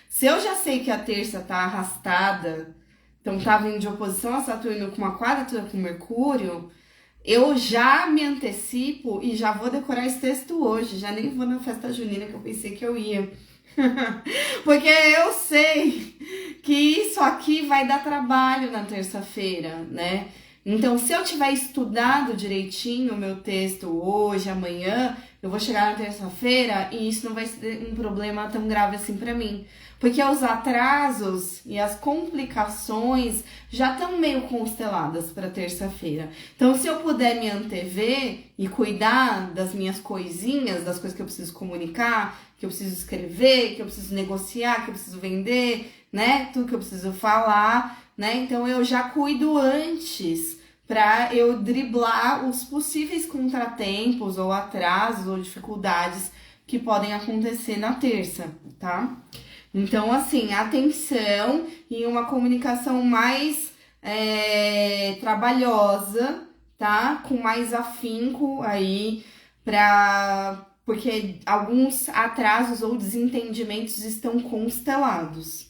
Se eu já sei que a terça tá arrastada, então tá vindo de oposição a Saturno com uma quadratura com Mercúrio, eu já me antecipo e já vou decorar esse texto hoje. Já nem vou na festa junina que eu pensei que eu ia. Porque eu sei que isso aqui vai dar trabalho na terça-feira, né? Então, se eu tiver estudado direitinho o meu texto hoje, amanhã, eu vou chegar na terça-feira e isso não vai ser um problema tão grave assim pra mim. Porque os atrasos e as complicações já estão meio consteladas para terça-feira. Então, se eu puder me antever e cuidar das minhas coisinhas, das coisas que eu preciso comunicar, que eu preciso escrever, que eu preciso negociar, que eu preciso vender, né? Tudo que eu preciso falar, né? Então, eu já cuido antes para eu driblar os possíveis contratempos ou atrasos ou dificuldades que podem acontecer na terça, tá? Então, assim, atenção e uma comunicação mais trabalhosa, tá? Com mais afinco aí, porque alguns atrasos ou desentendimentos estão constelados.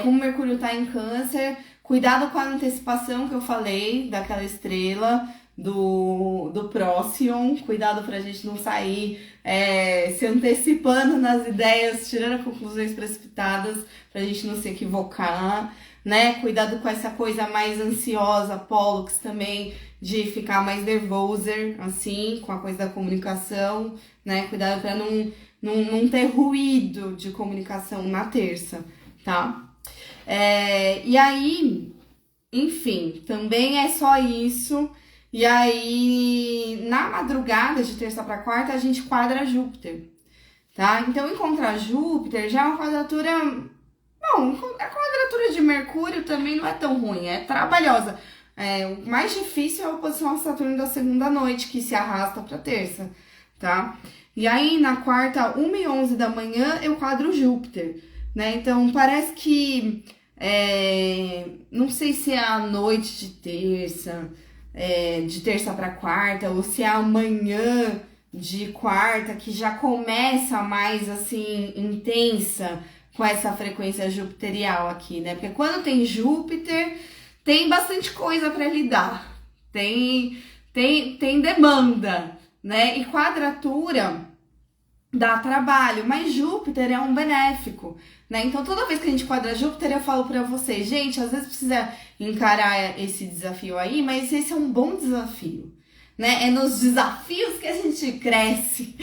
Como Mercúrio tá em Câncer, cuidado com a antecipação que eu falei daquela estrela do Próximo, cuidado pra gente não sair se antecipando nas ideias, tirando conclusões precipitadas, pra gente não se equivocar, né? Cuidado com essa coisa mais ansiosa, Pollux também, de ficar mais nervoser, assim, com a coisa da comunicação, né? Cuidado pra não ter ruído de comunicação na terça, tá? E aí, enfim, também é só isso. E aí, na madrugada de terça para quarta, a gente quadra Júpiter, tá? Então, encontrar Júpiter já é uma quadratura... Bom, a quadratura de Mercúrio também não é tão ruim, é trabalhosa. O mais difícil é a oposição a Saturno da segunda noite, que se arrasta para terça, tá? E aí, na quarta, 1h11 da manhã, eu quadro Júpiter, né? Então, parece que... não sei se é a noite de terça para quarta, ou se é amanhã de quarta, que já começa mais, assim, intensa com essa frequência jupiterial aqui, né? Porque quando tem Júpiter, tem bastante coisa para lidar, tem demanda, né? E quadratura dá trabalho, mas Júpiter é um benéfico, né? Então, toda vez que a gente quadra Júpiter, eu falo pra vocês, gente, às vezes precisa encarar esse desafio aí, mas esse é um bom desafio, né? É nos desafios que a gente cresce,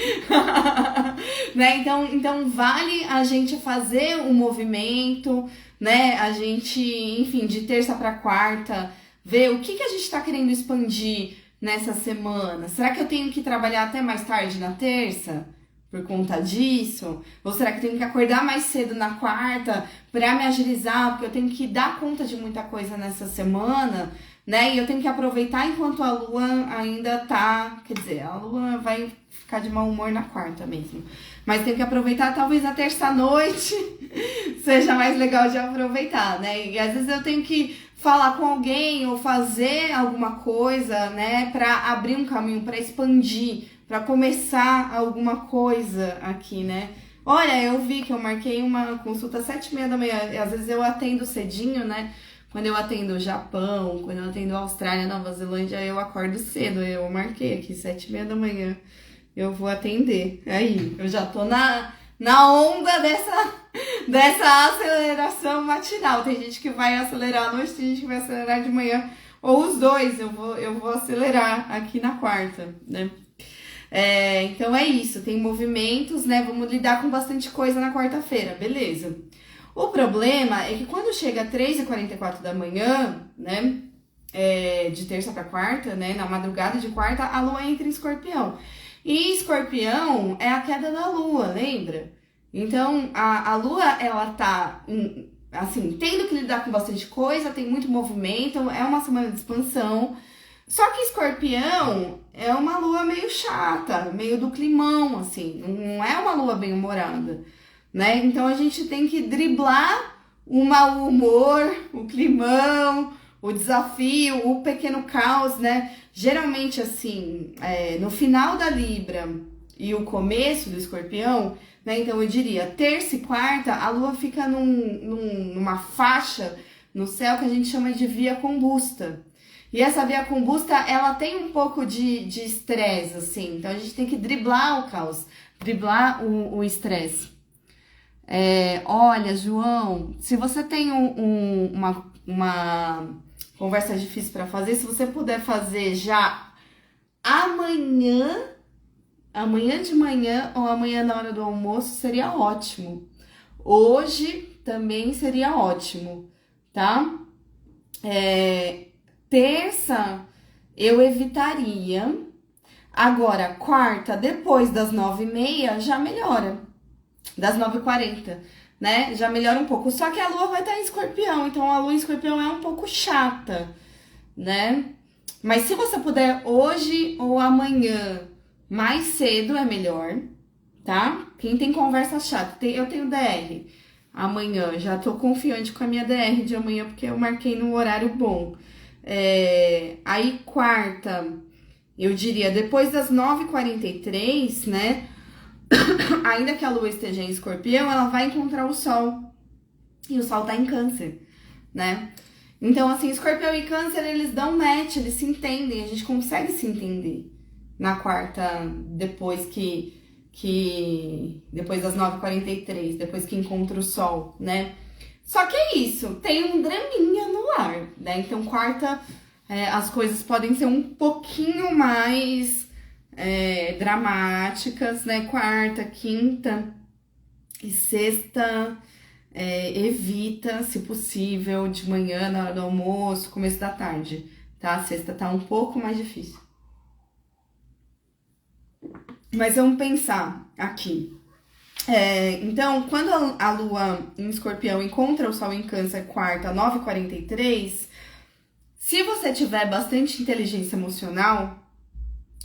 né? Então, vale a gente fazer um movimento, né? A gente, enfim, de terça pra quarta, ver o que a gente tá querendo expandir nessa semana. Será que eu tenho que trabalhar até mais tarde na terça? Por conta disso? Ou será que eu tenho que acordar mais cedo na quarta para me agilizar? Porque eu tenho que dar conta de muita coisa nessa semana, né? E eu tenho que aproveitar enquanto a lua ainda tá... Quer dizer, a lua vai ficar de mau humor na quarta mesmo. Mas tenho que aproveitar, talvez a terça-noite seja mais legal de aproveitar, né? E às vezes eu tenho que falar com alguém ou fazer alguma coisa, né? Para abrir um caminho, para expandir, para começar alguma coisa aqui, né? Olha, eu vi que eu marquei uma consulta às 7h30 da manhã. Às vezes eu atendo cedinho, né? Quando eu atendo o Japão, quando eu atendo a Austrália, Nova Zelândia, eu acordo cedo. Eu marquei aqui, 7h30 da manhã. Eu vou atender. Aí, eu já tô na onda dessa aceleração matinal. Tem gente que vai acelerar à noite, tem gente que vai acelerar de manhã. Ou os dois, eu vou acelerar aqui na quarta, né? Então é isso, tem movimentos, né? Vamos lidar com bastante coisa na quarta-feira, beleza. O problema é que quando chega 3h44 da manhã, né? De terça para quarta, né? Na madrugada de quarta, a lua entra em Escorpião. E Escorpião é a queda da lua, lembra? Então a lua, ela tá assim, tendo que lidar com bastante coisa, tem muito movimento, é uma semana de expansão. Só que Escorpião é uma lua meio chata, meio do climão, assim, não é uma lua bem-humorada, né? Então a gente tem que driblar o mau humor, o climão, o desafio, o pequeno caos, né? Geralmente, assim, no final da Libra e o começo do Escorpião, né? Então eu diria, terça e quarta, a lua fica numa faixa no céu que a gente chama de via combusta. E essa via combusta, ela tem um pouco de estresse, assim. Então, a gente tem que driblar o caos, driblar o estresse. Olha, João, se você tem uma conversa difícil para fazer, se você puder fazer já amanhã de manhã ou amanhã na hora do almoço, seria ótimo. Hoje também seria ótimo, tá? Terça eu evitaria. Agora, quarta, depois das 9h30, já melhora. Das 9h40, né? Já melhora um pouco. Só que a lua vai estar em escorpião, então a lua em escorpião é um pouco chata, né? Mas se você puder hoje ou amanhã, mais cedo é melhor, tá? Quem tem conversa chata, eu tenho DR amanhã, já tô confiante com a minha DR de amanhã, porque eu marquei num horário bom. Aí quarta, eu diria depois das 9h43, né? Ainda que a lua esteja em escorpião, ela vai encontrar o sol. E o sol tá em câncer, né? Então, assim, escorpião e câncer, eles dão match, eles se entendem, a gente consegue se entender na quarta, depois depois das 9h43, depois que encontra o sol, né? Só que é isso, tem um draminha no ar, né? Então, quarta, as coisas podem ser um pouquinho mais dramáticas, né? Quarta, quinta e sexta, evita, se possível, de manhã, na hora do almoço, começo da tarde, tá? Sexta tá um pouco mais difícil. Mas vamos pensar aqui. Então, quando a lua em escorpião encontra o sol em câncer quarta, 9h43, se você tiver bastante inteligência emocional,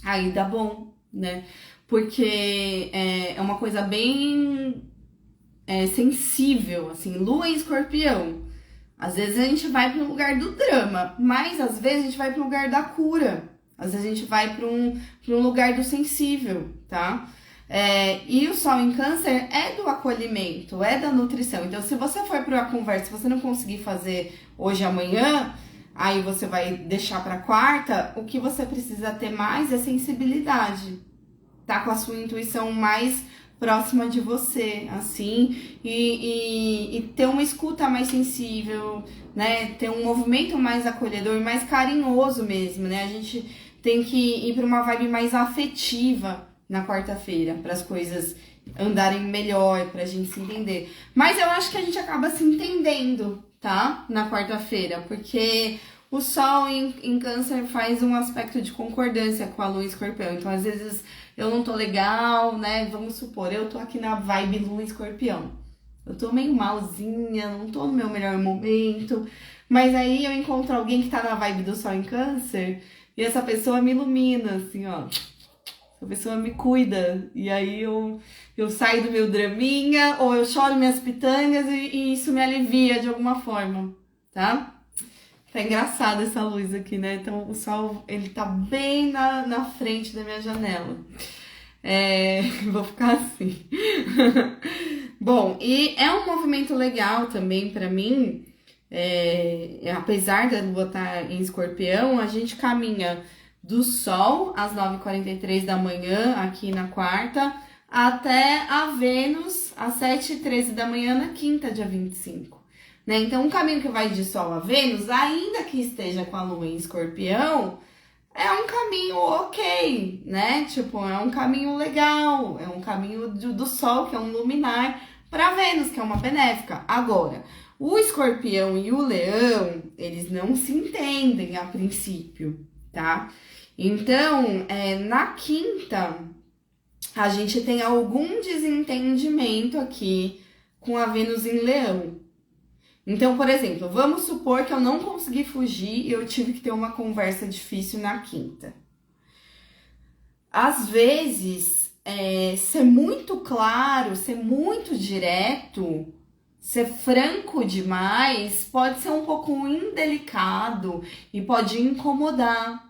aí dá bom, né? Porque é uma coisa bem sensível, assim, lua em escorpião. Às vezes a gente vai para um lugar do drama, mas às vezes a gente vai para um lugar da cura. Às vezes a gente vai para um lugar do sensível, tá? E o sol em câncer é do acolhimento, é da nutrição. Então, se você for para uma conversa, se você não conseguir fazer hoje e amanhã, aí você vai deixar para quarta, o que você precisa ter mais é sensibilidade. Tá com a sua intuição mais próxima de você, assim, e ter uma escuta mais sensível, né? Ter um movimento mais acolhedor, mais carinhoso mesmo, né? A gente tem que ir para uma vibe mais afetiva na quarta-feira, para as coisas andarem melhor, pra gente se entender. Mas eu acho que a gente acaba se entendendo, tá? Na quarta-feira, porque o sol em câncer faz um aspecto de concordância com a lua em escorpião. Então, às vezes, eu não tô legal, né? Vamos supor, eu tô aqui na vibe lua em escorpião. Eu tô meio malzinha, não tô no meu melhor momento. Mas aí eu encontro alguém que tá na vibe do sol em câncer e essa pessoa me ilumina, assim, ó. Essa pessoa me cuida. E aí eu saio do meu draminha ou eu choro minhas pitangas e isso me alivia de alguma forma, tá? Tá engraçado essa luz aqui, né? Então o sol, ele tá bem na frente da minha janela. Vou ficar assim. Bom, e é um movimento legal também pra mim. Apesar da lua estar em escorpião, a gente caminha do sol às 9h43 da manhã, aqui na quarta, até a Vênus às 7h13 da manhã, na quinta, dia 25. Né? Então, um caminho que vai de sol a Vênus, ainda que esteja com a lua em escorpião, é um caminho ok, né? Tipo, é um caminho legal, é um caminho do sol, que é um luminar, para Vênus, que é uma benéfica. Agora, o escorpião e o leão, eles não se entendem a princípio, tá? Então, na quinta, a gente tem algum desentendimento aqui com a Vênus em leão. Então, por exemplo, vamos supor que eu não consegui fugir e eu tive que ter uma conversa difícil na quinta. Às vezes, ser muito claro, ser muito direto, ser franco demais, pode ser um pouco indelicado e pode incomodar,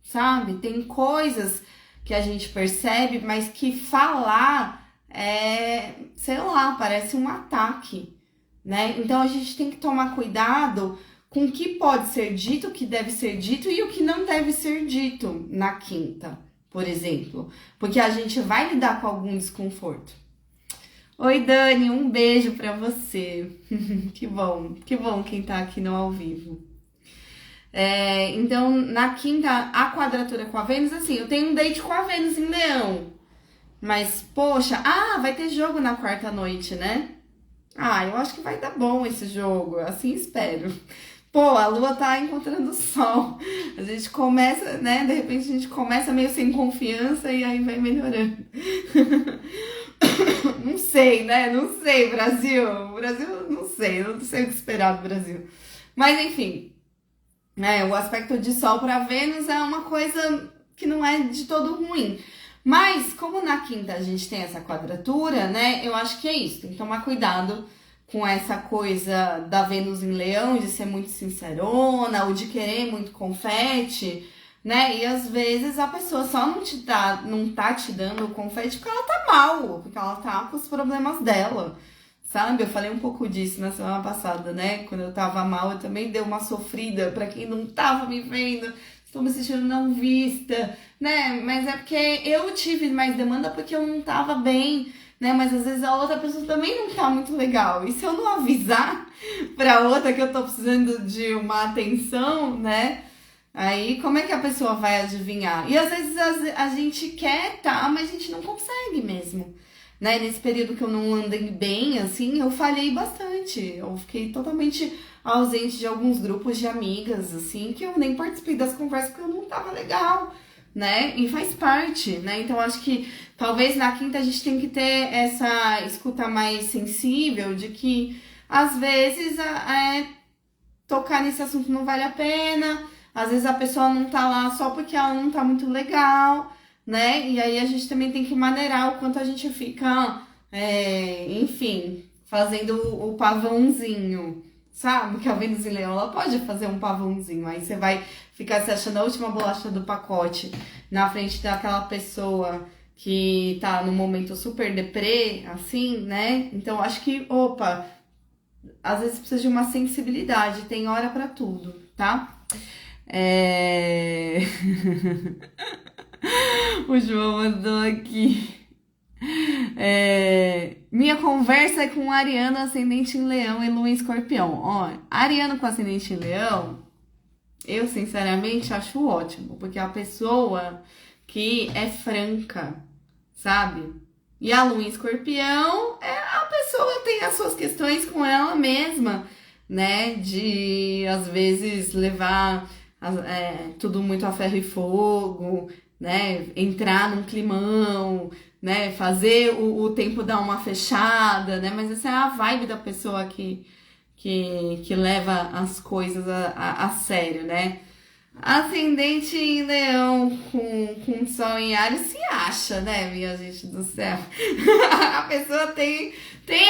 sabe? Tem coisas que a gente percebe, mas que falar sei lá, parece um ataque. Né? Então a gente tem que tomar cuidado com o que pode ser dito, o que deve ser dito e o que não deve ser dito na quinta, por exemplo, porque a gente vai lidar com algum desconforto. Oi, Dani, um beijo pra você. Que bom quem tá aqui no ao vivo. Então, na quinta, a quadratura com a Vênus, assim, eu tenho um date com a Vênus em Leão. Mas, poxa, vai ter jogo na quarta noite, né? Eu acho que vai dar bom esse jogo, assim espero. Pô, a Lua tá encontrando o Sol. A gente começa, né? De repente a gente começa meio sem confiança e aí vai melhorando. Não sei, né? Não sei, Brasil. Brasil, não sei o que esperar do Brasil. Mas enfim, né? O aspecto de Sol para Vênus é uma coisa que não é de todo ruim. Mas, como na quinta a gente tem essa quadratura, né? Eu acho que é isso. Tem que tomar cuidado com essa coisa da Vênus em Leão, de ser muito sincerona, ou de querer muito confete, né? E às vezes a pessoa só não tá te dando o confete porque ela tá mal, porque ela tá com os problemas dela, sabe? Eu falei um pouco disso na semana passada, né? Quando eu tava mal, eu também dei uma sofrida pra quem não tava me vendo. Estou me sentindo não vista, né? Mas é porque eu tive mais demanda porque eu não tava bem, né? Mas às vezes a outra pessoa também não tá muito legal. E se eu não avisar pra outra que eu tô precisando de uma atenção, né? Aí como é que a pessoa vai adivinhar? E às vezes a gente quer, tá? Mas a gente não consegue mesmo. Né? Nesse período que eu não andei bem, assim, eu falhei bastante. Eu fiquei totalmente ausente de alguns grupos de amigas, assim, que eu nem participei das conversas porque eu não tava legal, né? E faz parte, né? Então, acho que talvez na quinta a gente tem que ter essa escuta mais sensível de que, às vezes, tocar nesse assunto não vale a pena, às vezes a pessoa não tá lá só porque ela não tá muito legal, né? E aí a gente também tem que maneirar o quanto a gente fica, enfim, fazendo o pavãozinho, sabe? Que a Vênus em Leão, ela pode fazer um pavãozinho. Aí você vai ficar se achando a última bolacha do pacote na frente daquela pessoa que tá num momento super deprê, assim, né? Então, acho que, às vezes precisa de uma sensibilidade, tem hora pra tudo, tá? O João mandou aqui. Minha conversa é com Ariano, ascendente em Leão e Lua em Escorpião. Ó, Ariano com ascendente em Leão, eu sinceramente acho ótimo, porque é a pessoa que é franca, sabe? E a Lua em Escorpião, a pessoa tem as suas questões com ela mesma, né? De às vezes levar tudo muito a ferro e fogo, né? Entrar num climão, né? Fazer o tempo dar uma fechada, né? Mas essa é a vibe da pessoa que leva as coisas a sério, né? Ascendente em Leão com Sol em Áries se acha, né, minha gente do céu? A pessoa tem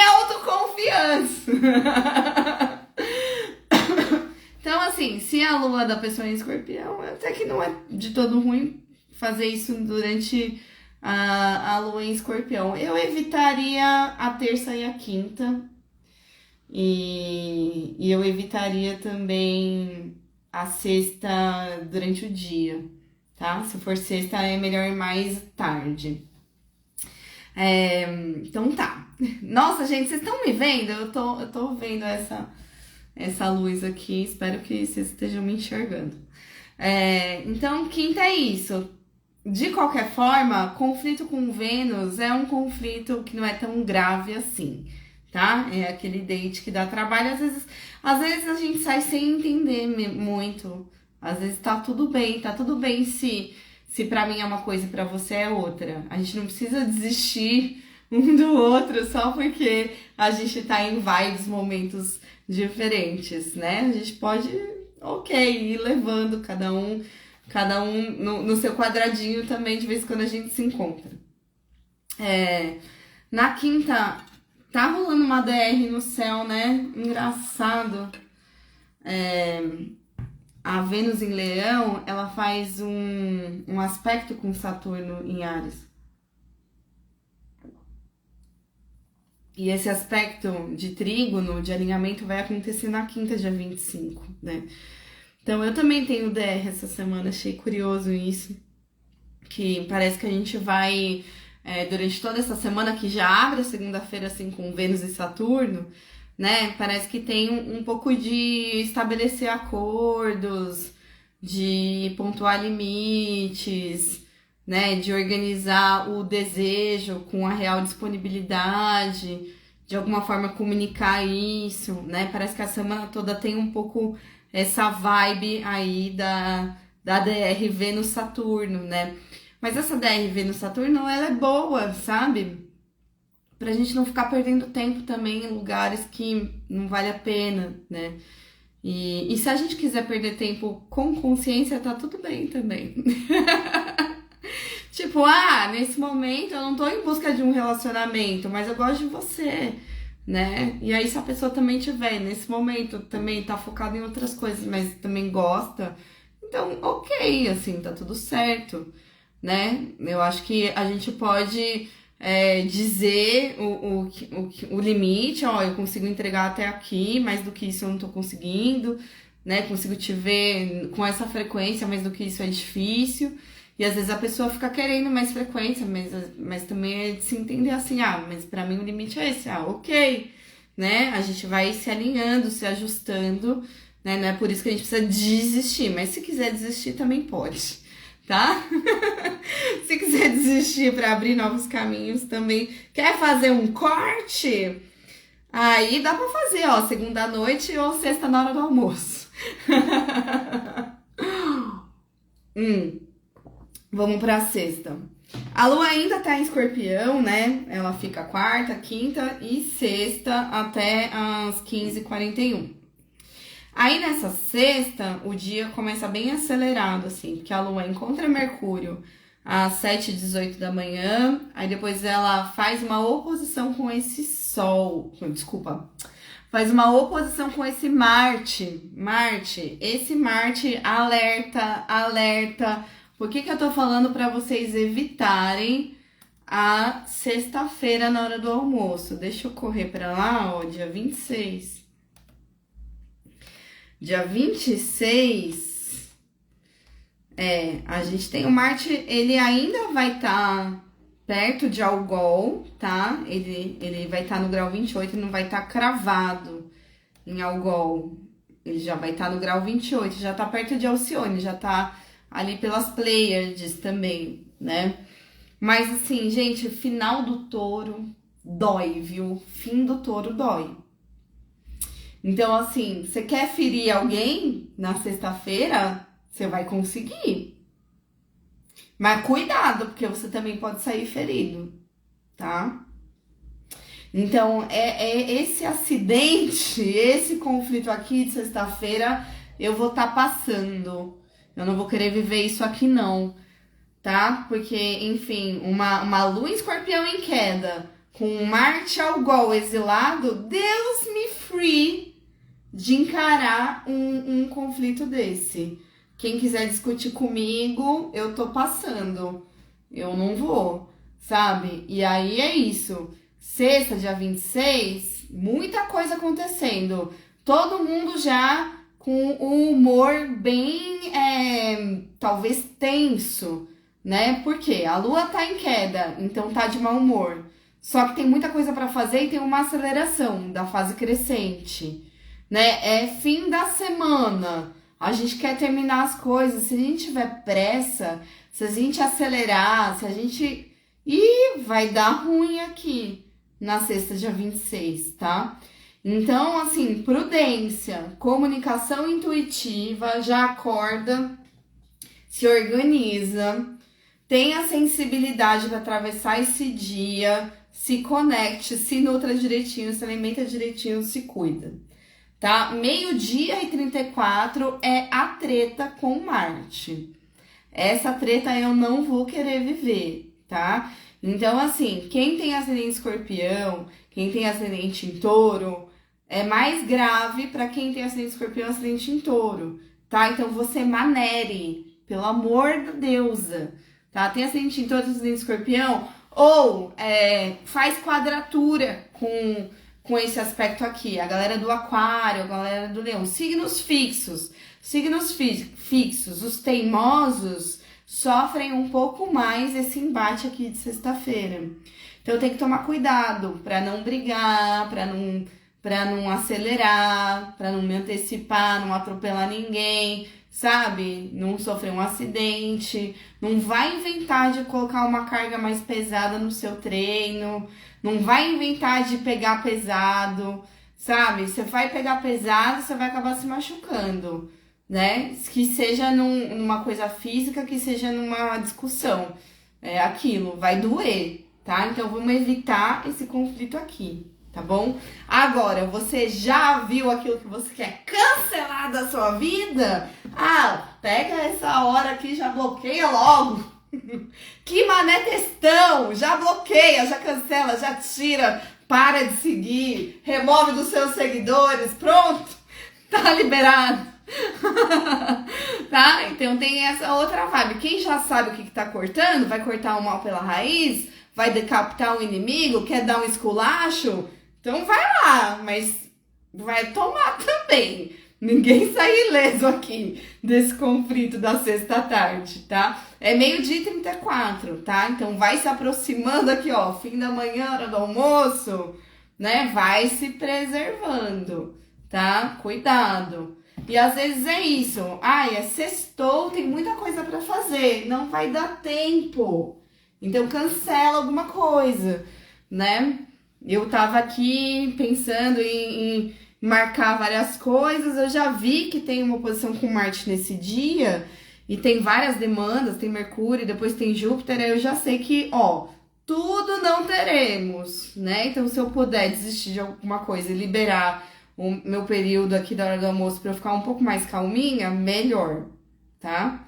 autoconfiança. Então, assim, se a lua da pessoa é em Escorpião, até que não é de todo ruim fazer isso durante a lua em Escorpião. Eu evitaria a terça e a quinta. E eu evitaria também a sexta durante o dia, tá? Se for sexta, é melhor ir mais tarde. Então tá. Nossa, gente, vocês estão me vendo? Eu tô vendo essa luz aqui. Espero que vocês estejam me enxergando. Então, quinta é isso. De qualquer forma, conflito com Vênus é um conflito que não é tão grave assim, tá? É aquele date que dá trabalho. Às vezes a gente sai sem entender muito. Às vezes tá tudo bem se pra mim é uma coisa e pra você é outra. A gente não precisa desistir um do outro só porque a gente tá em vibes, momentos diferentes, né? A gente pode, ir levando cada um no seu quadradinho também, de vez em quando a gente se encontra. Na quinta, tá rolando uma DR no céu, né? Engraçado. A Vênus em Leão, ela faz um aspecto com Saturno em Áries. E esse aspecto de trígono, de alinhamento, vai acontecer na quinta, dia 25, né? Então, eu também tenho DR essa semana, achei curioso isso. Que parece que a gente vai, durante toda essa semana, que já abre a segunda-feira, assim, com Vênus e Saturno, né? Parece que tem um pouco de estabelecer acordos, de pontuar limites, né? De organizar o desejo com a real disponibilidade, de alguma forma comunicar isso, né? Parece que a semana toda tem um pouco essa vibe aí da DR Vênus-Saturno, né? Mas essa DR Vênus-Saturno, ela é boa, sabe? Pra gente não ficar perdendo tempo também em lugares que não vale a pena, né? E se a gente quiser perder tempo com consciência, tá tudo bem também. Tipo, nesse momento eu não tô em busca de um relacionamento, mas eu gosto de você, né? E aí se a pessoa também tiver, nesse momento, também tá focada em outras coisas, mas também gosta, então ok, assim, tá tudo certo, né? Eu acho que a gente pode dizer o limite, ó, eu consigo entregar até aqui, mais do que isso eu não tô conseguindo, né? Consigo te ver com essa frequência, mais do que isso é difícil. E às vezes a pessoa fica querendo mais frequência, mas também é de se entender assim, mas pra mim o limite é esse, ok, né? A gente vai se alinhando, se ajustando, né? Não é por isso que a gente precisa desistir, mas se quiser desistir também pode, tá? Se quiser desistir pra abrir novos caminhos também, quer fazer um corte? Aí dá pra fazer, ó, segunda à noite ou sexta na hora do almoço. Vamos pra sexta. A lua ainda tá em escorpião, né? Ela fica quarta, quinta e sexta até as 15h41. Aí nessa sexta, o dia começa bem acelerado, assim, porque a lua encontra Mercúrio às 7h18 da manhã, aí depois ela faz uma oposição com esse Sol, faz uma oposição com esse Marte. Esse Marte alerta. Por que eu tô falando para vocês evitarem a sexta-feira na hora do almoço? Deixa eu correr para lá, ó, dia 26. Dia 26, a gente tem o Marte, ele ainda vai estar perto de Algol, tá? Ele vai estar no grau 28 e não vai estar cravado em Algol. Ele já vai estar no grau 28, já tá perto de Alcione, já tá ali pelas Pleiades também, né? Mas assim, gente, final do touro dói, viu? Fim do touro dói. Então, assim, você quer ferir alguém na sexta-feira, você vai conseguir. Mas cuidado, porque você também pode sair ferido, tá? Então, esse acidente, esse conflito aqui de sexta-feira, eu vou estar passando. Eu não vou querer viver isso aqui, não, tá? Porque, enfim, uma lua em escorpião em queda, com Marte Algol exilado, Deus me free de encarar um conflito desse. Quem quiser discutir comigo, eu tô passando. Eu não vou, sabe? E aí é isso. Sexta, dia 26, muita coisa acontecendo. Todo mundo já com o humor bem, talvez tenso, né? Porque a lua tá em queda, então tá de mau humor. Só que tem muita coisa para fazer e tem uma aceleração da fase crescente, né? É fim da semana, a gente quer terminar as coisas. Se a gente tiver pressa, se a gente acelerar, se a gente... vai dar ruim aqui na sexta, dia 26, tá? Então, assim, prudência, comunicação intuitiva, já acorda, se organiza, tenha sensibilidade para atravessar esse dia, se conecte, se nutra direitinho, se alimenta direitinho, se cuida, tá? 12h34 é a treta com Marte. Essa treta eu não vou querer viver, tá? Então, assim, quem tem ascendente escorpião, quem tem ascendente em touro, é mais grave para quem tem ascendente escorpião e ascendente em touro, tá? Então, você manere, pelo amor da deusa, tá? Tem ascendente em touro e ascendente escorpião, ou faz quadratura com esse aspecto aqui. A galera do aquário, a galera do leão, signos fixos, os teimosos sofrem um pouco mais esse embate aqui de sexta-feira. Então tem que tomar cuidado para não brigar, para não, para não acelerar, para não me antecipar, não atropelar ninguém, sabe? Não sofrer um acidente. Não vai inventar de colocar uma carga mais pesada no seu treino. Não vai inventar de pegar pesado, sabe? Você vai pegar pesado, você vai acabar se machucando, né? Que seja numa coisa física, que seja numa discussão. É aquilo, vai doer, tá? Então vamos evitar esse conflito aqui, tá bom? Agora, você já viu aquilo que você quer cancelar da sua vida? Ah, pega essa hora aqui e já bloqueia logo. Que mané textão, já bloqueia, já cancela, já tira, para de seguir, remove dos seus seguidores, pronto, tá liberado. Tá? Então tem essa outra vibe. Quem já sabe o que tá cortando, vai cortar o mal pela raiz, vai decapitar um inimigo, quer dar um esculacho, então vai lá, mas vai tomar também. Ninguém sai ileso aqui desse conflito da sexta-tarde, tá? É 12h34, tá? Então vai se aproximando aqui, ó, fim da manhã, hora do almoço, né? Vai se preservando, tá? Cuidado. E às vezes é isso. Ai, é sextou, tem muita coisa pra fazer, não vai dar tempo. Então cancela alguma coisa, né? Eu tava aqui pensando em marcar várias coisas, eu já vi que tem uma oposição com Marte nesse dia, e tem várias demandas, tem Mercúrio, depois tem Júpiter, aí eu já sei que, ó, tudo não teremos, né? Então, se eu puder desistir de alguma coisa e liberar o meu período aqui da hora do almoço pra eu ficar um pouco mais calminha, melhor, tá?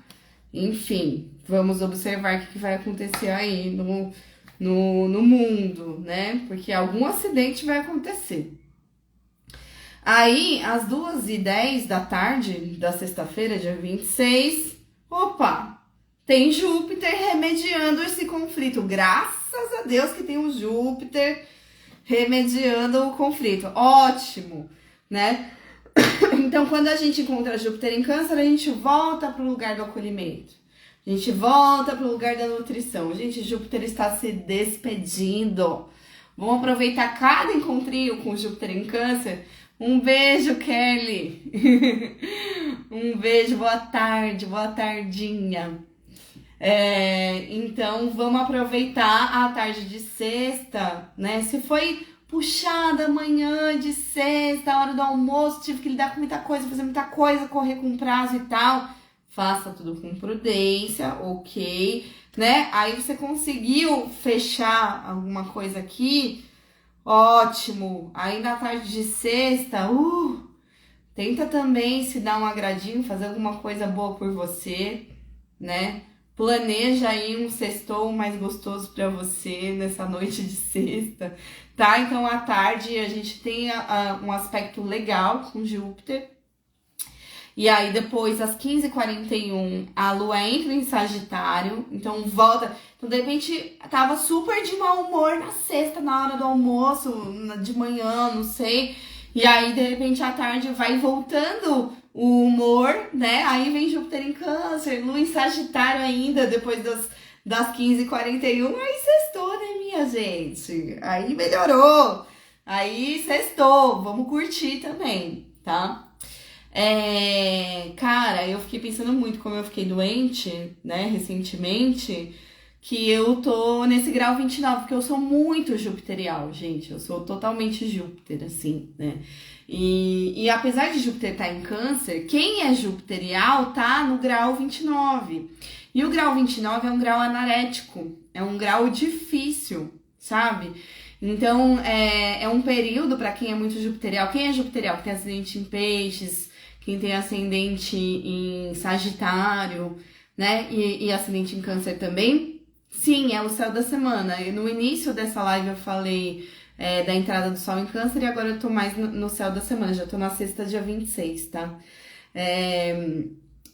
Enfim, vamos observar o que vai acontecer aí no mundo, né? Porque algum acidente vai acontecer. Aí, às 2h10 da tarde da sexta-feira, dia 26, opa, tem Júpiter remediando esse conflito. Graças a Deus que tem um Júpiter remediando o conflito. Ótimo, né? Então, quando a gente encontra Júpiter em Câncer, a gente volta para o lugar do acolhimento. A gente volta para o lugar da nutrição. Gente, Júpiter está se despedindo. Vamos aproveitar cada encontrinho com Júpiter em Câncer. Um beijo, Kelly. Um beijo, boa tarde, boa tardinha. Então, vamos aproveitar a tarde de sexta, né? Se foi puxada amanhã de sexta, a hora do almoço, tive que lidar com muita coisa, fazer muita coisa, correr com prazo e tal. Faça tudo com prudência, ok, né? Aí você conseguiu fechar alguma coisa aqui, ótimo. Aí na tarde de sexta, tenta também se dar um agradinho, fazer alguma coisa boa por você, né? Planeja aí um sextou mais gostoso para você nessa noite de sexta, tá? Então, à tarde a gente tem um aspecto legal com Júpiter. E aí, depois, às 15h41, a Lua entra em Sagitário. Então, volta. Então, de repente, tava super de mau humor na sexta, na hora do almoço, de manhã, não sei. E aí, de repente, à tarde vai voltando o humor, né? Aí vem Júpiter em Câncer, Lua em Sagitário ainda, depois das 15h41. Aí sextou, né, minha gente? Aí melhorou. Aí sextou. Vamos curtir também, tá? Cara, eu fiquei pensando muito como eu fiquei doente, né, recentemente, que eu tô nesse grau 29, porque eu sou muito jupiterial, gente. Eu sou totalmente Júpiter, assim, né? E apesar de Júpiter estar em Câncer, quem é jupiterial tá no grau 29. E o grau 29 é um grau anarético, é um grau difícil, sabe? Então, é um período para quem é muito jupiterial. Quem é jupiterial? Quem tem ascendente em Peixes, quem tem ascendente em Sagitário, né? E ascendente em Câncer também. Sim, é o céu da semana. No início dessa live eu falei da entrada do Sol em Câncer e agora eu tô mais no céu da semana. Já tô na sexta, dia 26, tá?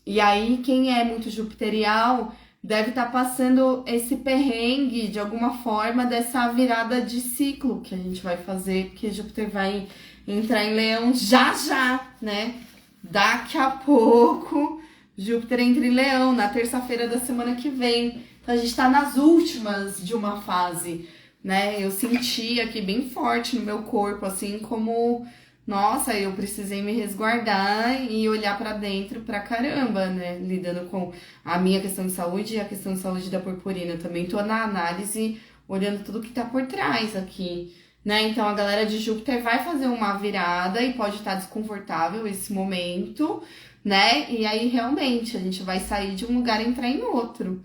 E aí, quem é muito jupiterial deve estar passando esse perrengue de alguma forma dessa virada de ciclo que a gente vai fazer, porque Júpiter vai entrar em Leão já, né? Daqui a pouco, Júpiter entra em Leão, na terça-feira da semana que vem. Então, a gente tá nas últimas de uma fase, né? Eu senti aqui bem forte no meu corpo, assim, como, nossa, eu precisei me resguardar e olhar pra dentro pra caramba, né? Lidando com a minha questão de saúde e a questão de saúde da purpurina. Eu também tô na análise, olhando tudo que tá por trás aqui, né? Então a galera de Júpiter vai fazer uma virada e pode estar desconfortável esse momento, né? E aí realmente a gente vai sair de um lugar e entrar em outro,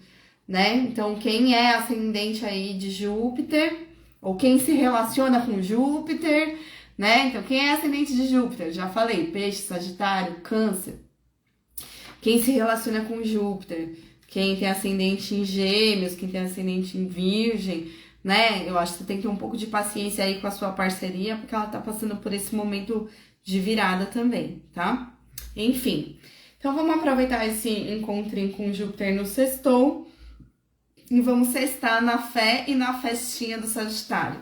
né? Então quem é ascendente aí de Júpiter, ou quem se relaciona com Júpiter, né? Então quem é ascendente de Júpiter? Já falei, Peixe, Sagitário, Câncer. Quem se relaciona com Júpiter, quem tem ascendente em Gêmeos, quem tem ascendente em Virgem, né? Eu acho que você tem que ter um pouco de paciência aí com a sua parceria, porque ela tá passando por esse momento de virada também, tá? Enfim, então vamos aproveitar esse encontrinho com Júpiter no sextou e vamos sextar na fé e na festinha do Sagitário.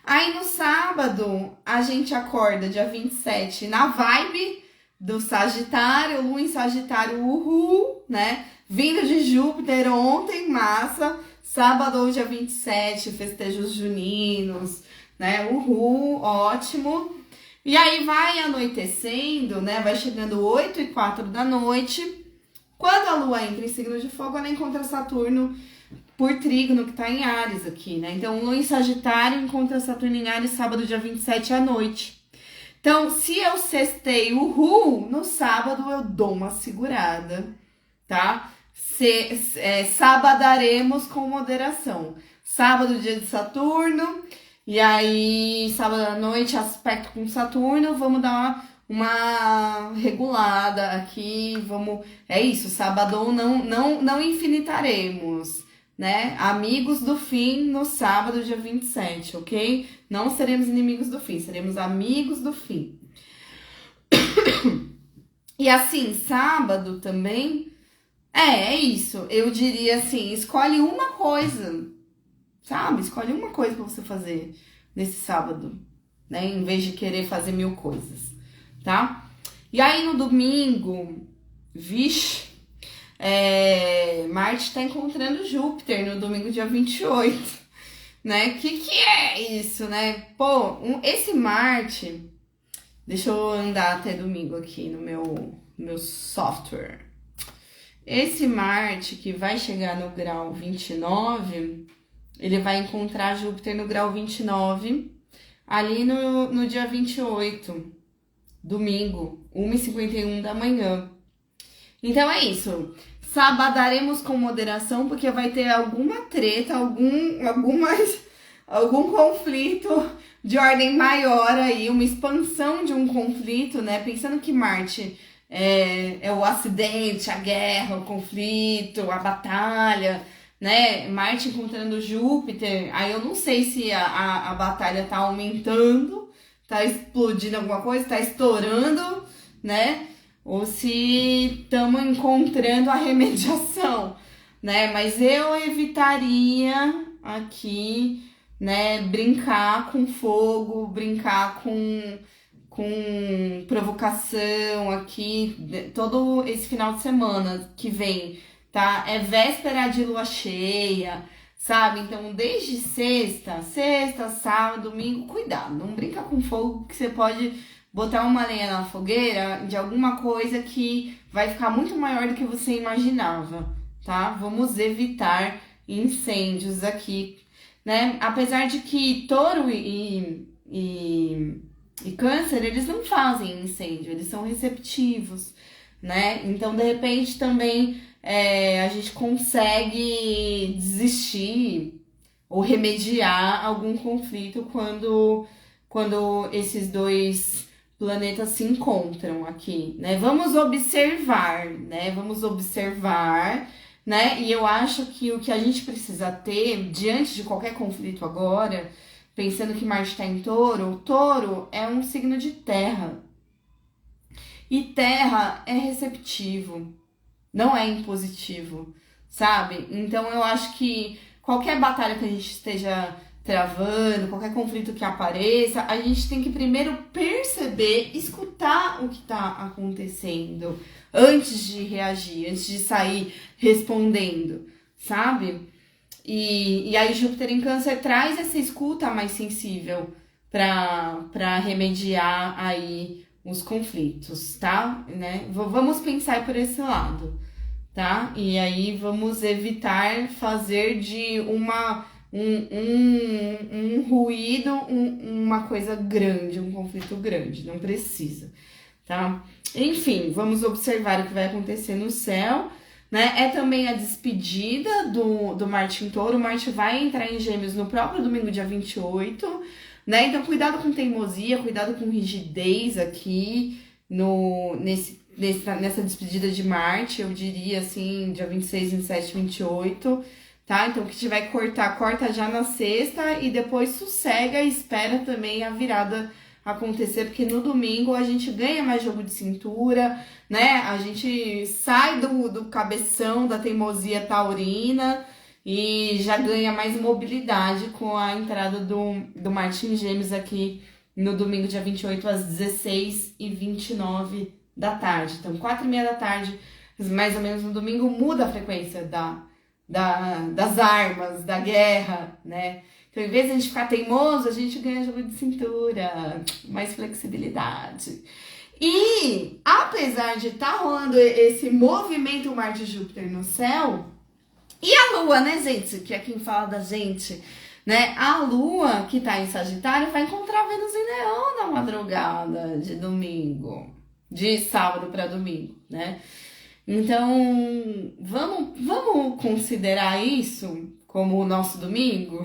Aí no sábado, a gente acorda dia 27 na vibe do Sagitário, Lua em Sagitário, uhul, né? Vindo de Júpiter ontem, massa. Sábado, dia 27, festejos juninos, né? Uhul, ótimo. E aí vai anoitecendo, né? Vai chegando 8h04 da noite. Quando a Lua entra em signo de fogo, ela encontra Saturno por trígono, que tá em Áries aqui, né? Então, Lua em Sagitário encontra Saturno em Áries sábado, dia 27 à noite. Então, se eu sextei uhul, no sábado eu dou uma segurada, tá? Sabadaremos com moderação. Sábado, dia de Saturno, e aí, sábado à noite, aspecto com Saturno, vamos dar uma regulada aqui, vamos... É isso, sábado não infinitaremos, né? Amigos do fim no sábado, dia 27, ok? Não seremos inimigos do fim, seremos amigos do fim. E assim, sábado também... É isso. Eu diria assim, escolhe uma coisa, sabe? Escolhe uma coisa pra você fazer nesse sábado, né? Em vez de querer fazer 1000 coisas, tá? E aí no domingo, vixe, Marte tá encontrando Júpiter no domingo, dia 28, né? Que é isso, né? Pô, esse Marte... Deixa eu andar até domingo aqui no meu software. Esse Marte que vai chegar no grau 29, ele vai encontrar Júpiter no grau 29, ali no dia 28, domingo, 1h51 da manhã. Então é isso, sabadaremos com moderação, porque vai ter alguma treta, algum conflito de ordem maior aí, uma expansão de um conflito, né? Pensando que Marte... É o acidente, a guerra, o conflito, a batalha, né? Marte encontrando Júpiter. Aí eu não sei se a batalha tá aumentando, tá explodindo alguma coisa, tá estourando, né? Ou se estamos encontrando a remediação, né? Mas eu evitaria aqui, né? Brincar com fogo, brincar com provocação aqui, todo esse final de semana que vem, tá? É véspera de lua cheia, sabe? Então, desde sexta, sábado, domingo, cuidado, não brinca com fogo, que você pode botar uma lenha na fogueira de alguma coisa que vai ficar muito maior do que você imaginava, tá? Vamos evitar incêndios aqui, né? Apesar de que touro e Câncer, eles não fazem incêndio, eles são receptivos, né? Então, de repente, também a gente consegue desistir ou remediar algum conflito quando esses dois planetas se encontram aqui, né? Vamos observar, né? E eu acho que o que a gente precisa ter diante de qualquer conflito agora... Pensando que Marte está em Touro, Touro é um signo de terra. E terra é receptivo, não é impositivo, sabe? Então eu acho que qualquer batalha que a gente esteja travando, qualquer conflito que apareça, a gente tem que primeiro perceber, escutar o que está acontecendo antes de reagir, antes de sair respondendo, sabe? E aí Júpiter em Câncer traz essa escuta mais sensível para remediar aí os conflitos, tá? Né? Vamos pensar por esse lado, tá? E aí vamos evitar fazer de um ruído uma coisa grande, um conflito grande, não precisa, tá? Enfim, vamos observar o que vai acontecer no céu, né? É também a despedida do Marte em Touro. O Marte vai entrar em Gêmeos no próprio domingo, dia 28, né? Então, cuidado com teimosia, cuidado com rigidez aqui nessa despedida de Marte, eu diria assim, dia 26, 27, 28, tá? Então, que tiver que cortar, corta já na sexta e depois sossega e espera também a virada acontecer, porque no domingo a gente ganha mais jogo de cintura, né? A gente sai do cabeção da teimosia taurina e já ganha mais mobilidade com a entrada do Marte em Gêmeos aqui no domingo, dia 28, às 16h29 da tarde. Então, 4h30 da tarde, mais ou menos no domingo, muda a frequência das armas, da guerra, né? Então, em vez de a gente ficar teimoso, a gente ganha jogo de cintura, mais flexibilidade. E, apesar de estar rolando esse movimento Marte-Júpiter no céu, e a Lua, né, gente, que é quem fala da gente, né? A Lua, que tá em Sagitário, vai encontrar Vênus em Leão na madrugada de domingo, de sábado para domingo, né? Então, vamos considerar isso como o nosso domingo?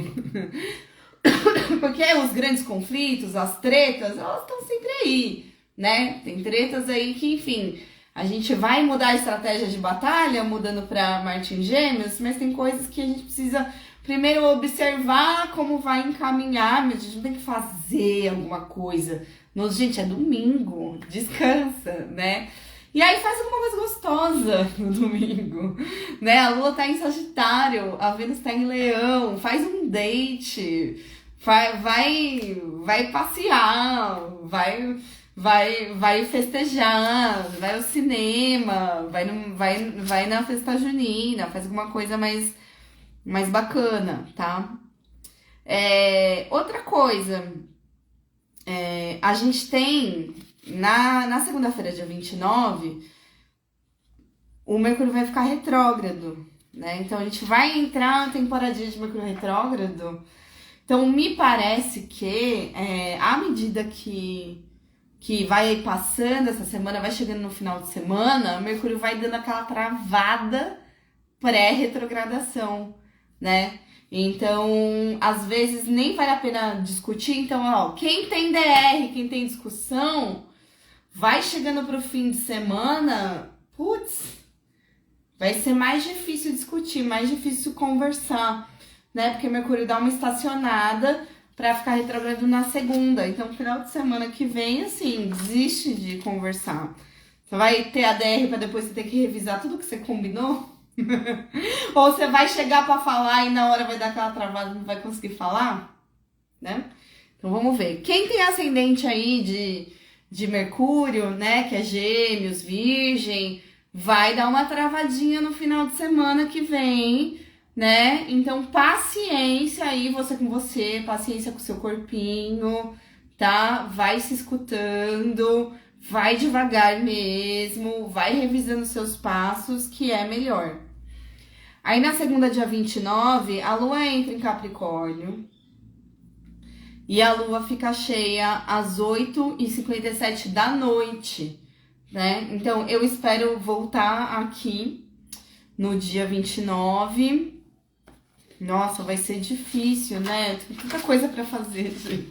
Porque os grandes conflitos, as tretas, elas estão sempre aí, né? Tem tretas aí que, enfim, a gente vai mudar a estratégia de batalha, mudando para Marte em Gêmeos, mas tem coisas que a gente precisa primeiro observar como vai encaminhar, mas a gente não tem que fazer alguma coisa. Gente, é domingo, descansa, né? E aí faz alguma coisa gostosa no domingo, né? A Lua tá em Sagitário, a Vênus tá em Leão, faz um date, vai passear, vai festejar, vai ao cinema, vai na festa junina, faz alguma coisa mais bacana, tá? Outra coisa, a gente tem... Na segunda-feira, dia 29, o Mercúrio vai ficar retrógrado, né? Então, a gente vai entrar na temporadinha de Mercúrio retrógrado. Então, me parece que, à medida que vai passando essa semana, vai chegando no final de semana, o Mercúrio vai dando aquela travada pré-retrogradação, né? Então, às vezes, nem vale a pena discutir. Então, ó, quem tem DR, quem tem discussão... Vai chegando pro fim de semana, putz, vai ser mais difícil discutir, mais difícil conversar, né? Porque Mercúrio dá uma estacionada pra ficar retrógrado na segunda. Então, no final de semana que vem, assim, desiste de conversar. Você vai ter a DR pra depois você ter que revisar tudo que você combinou? Ou você vai chegar pra falar e na hora vai dar aquela travada e não vai conseguir falar? Né? Então, vamos ver. Quem tem ascendente aí de Mercúrio, né, que é Gêmeos, Virgem, vai dar uma travadinha no final de semana que vem, né? Então, paciência aí, você com você, paciência com o seu corpinho, tá? Vai se escutando, vai devagar mesmo, vai revisando seus passos, que é melhor. Aí, na segunda, dia 29, a Lua entra em Capricórnio, e a Lua fica cheia às 8h57 da noite, né? Então, eu espero voltar aqui no dia 29. Nossa, vai ser difícil, né? Tem tanta coisa pra fazer, gente.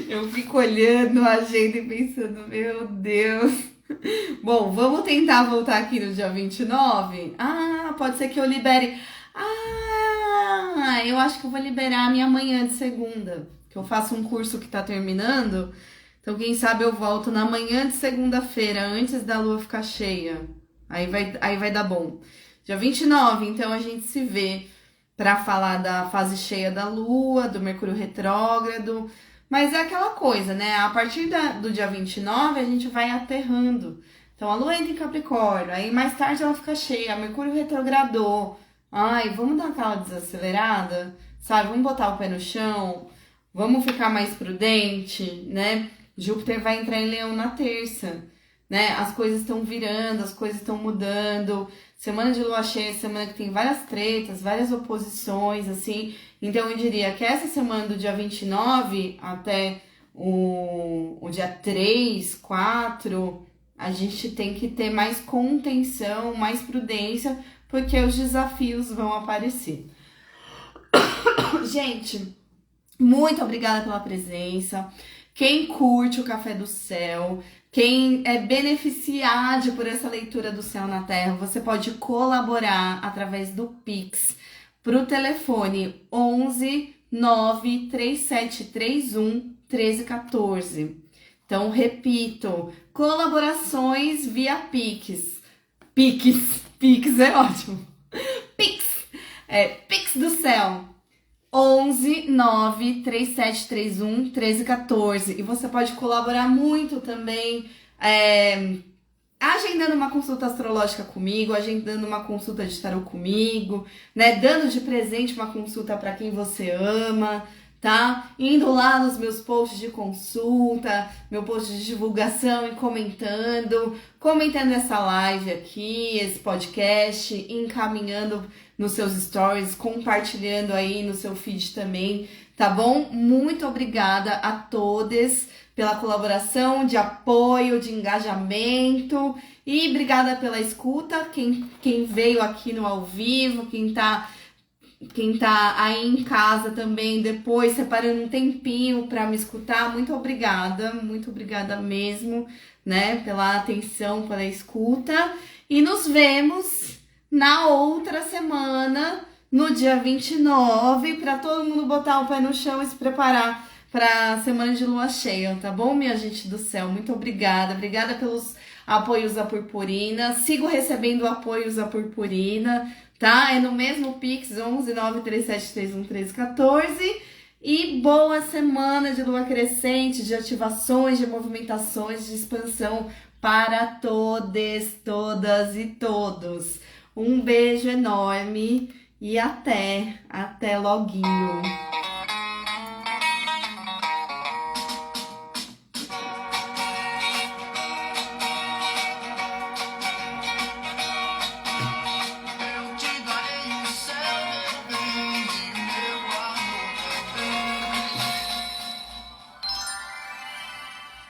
Eu fico olhando a agenda e pensando, meu Deus. Bom, vamos tentar voltar aqui no dia 29? Ah, pode ser que eu libere... eu acho que eu vou liberar a minha manhã de segunda, que eu faço um curso que tá terminando, então quem sabe eu volto na manhã de segunda-feira, antes da Lua ficar cheia, aí vai dar bom. Dia 29, então a gente se vê pra falar da fase cheia da Lua, do Mercúrio retrógrado, mas é aquela coisa, né, a partir do dia 29 a gente vai aterrando, então a Lua entra em Capricórnio, aí mais tarde ela fica cheia, Mercúrio retrogradou, Ai, vamos dar aquela desacelerada, sabe? Vamos botar o pé no chão, vamos ficar mais prudente, né? Júpiter vai entrar em Leão na terça, né? As coisas estão virando, as coisas estão mudando. Semana de lua cheia, semana que tem várias tretas, várias oposições, assim. Então eu diria que essa semana do dia 29 até o dia 3, 4, a gente tem que ter mais contenção, mais prudência, porque os desafios vão aparecer. Gente, muito obrigada pela presença. Quem curte o Café do Céu, quem é beneficiado por essa leitura do céu na Terra, você pode colaborar através do Pix para o telefone 11 93731 1314. Então, repito, colaborações via Pix. Pix é ótimo. Pix do céu. 11 93731 1314. E você pode colaborar muito também, agendando uma consulta astrológica comigo, agendando uma consulta de tarô comigo, né? Dando de presente uma consulta para quem você ama, tá? Indo lá nos meus posts de consulta, meu post de divulgação e comentando essa live aqui, esse podcast, encaminhando nos seus stories, compartilhando aí no seu feed também, tá bom? Muito obrigada a todos pela colaboração, de apoio, de engajamento e obrigada pela escuta, quem veio aqui no ao vivo, quem tá aí em casa também depois, separando um tempinho para me escutar, muito obrigada mesmo, né, pela atenção, pela escuta, e nos vemos na outra semana, no dia 29, para todo mundo botar o pé no chão e se preparar para a semana de lua cheia, tá bom, minha gente do céu? Muito obrigada pelos apoios à Purpurina, sigo recebendo apoios à Purpurina, tá? É no mesmo Pix, 11 93731 1314. E boa semana de lua crescente, de ativações, de movimentações, de expansão para todes, todas e todos. Um beijo enorme e até loguinho.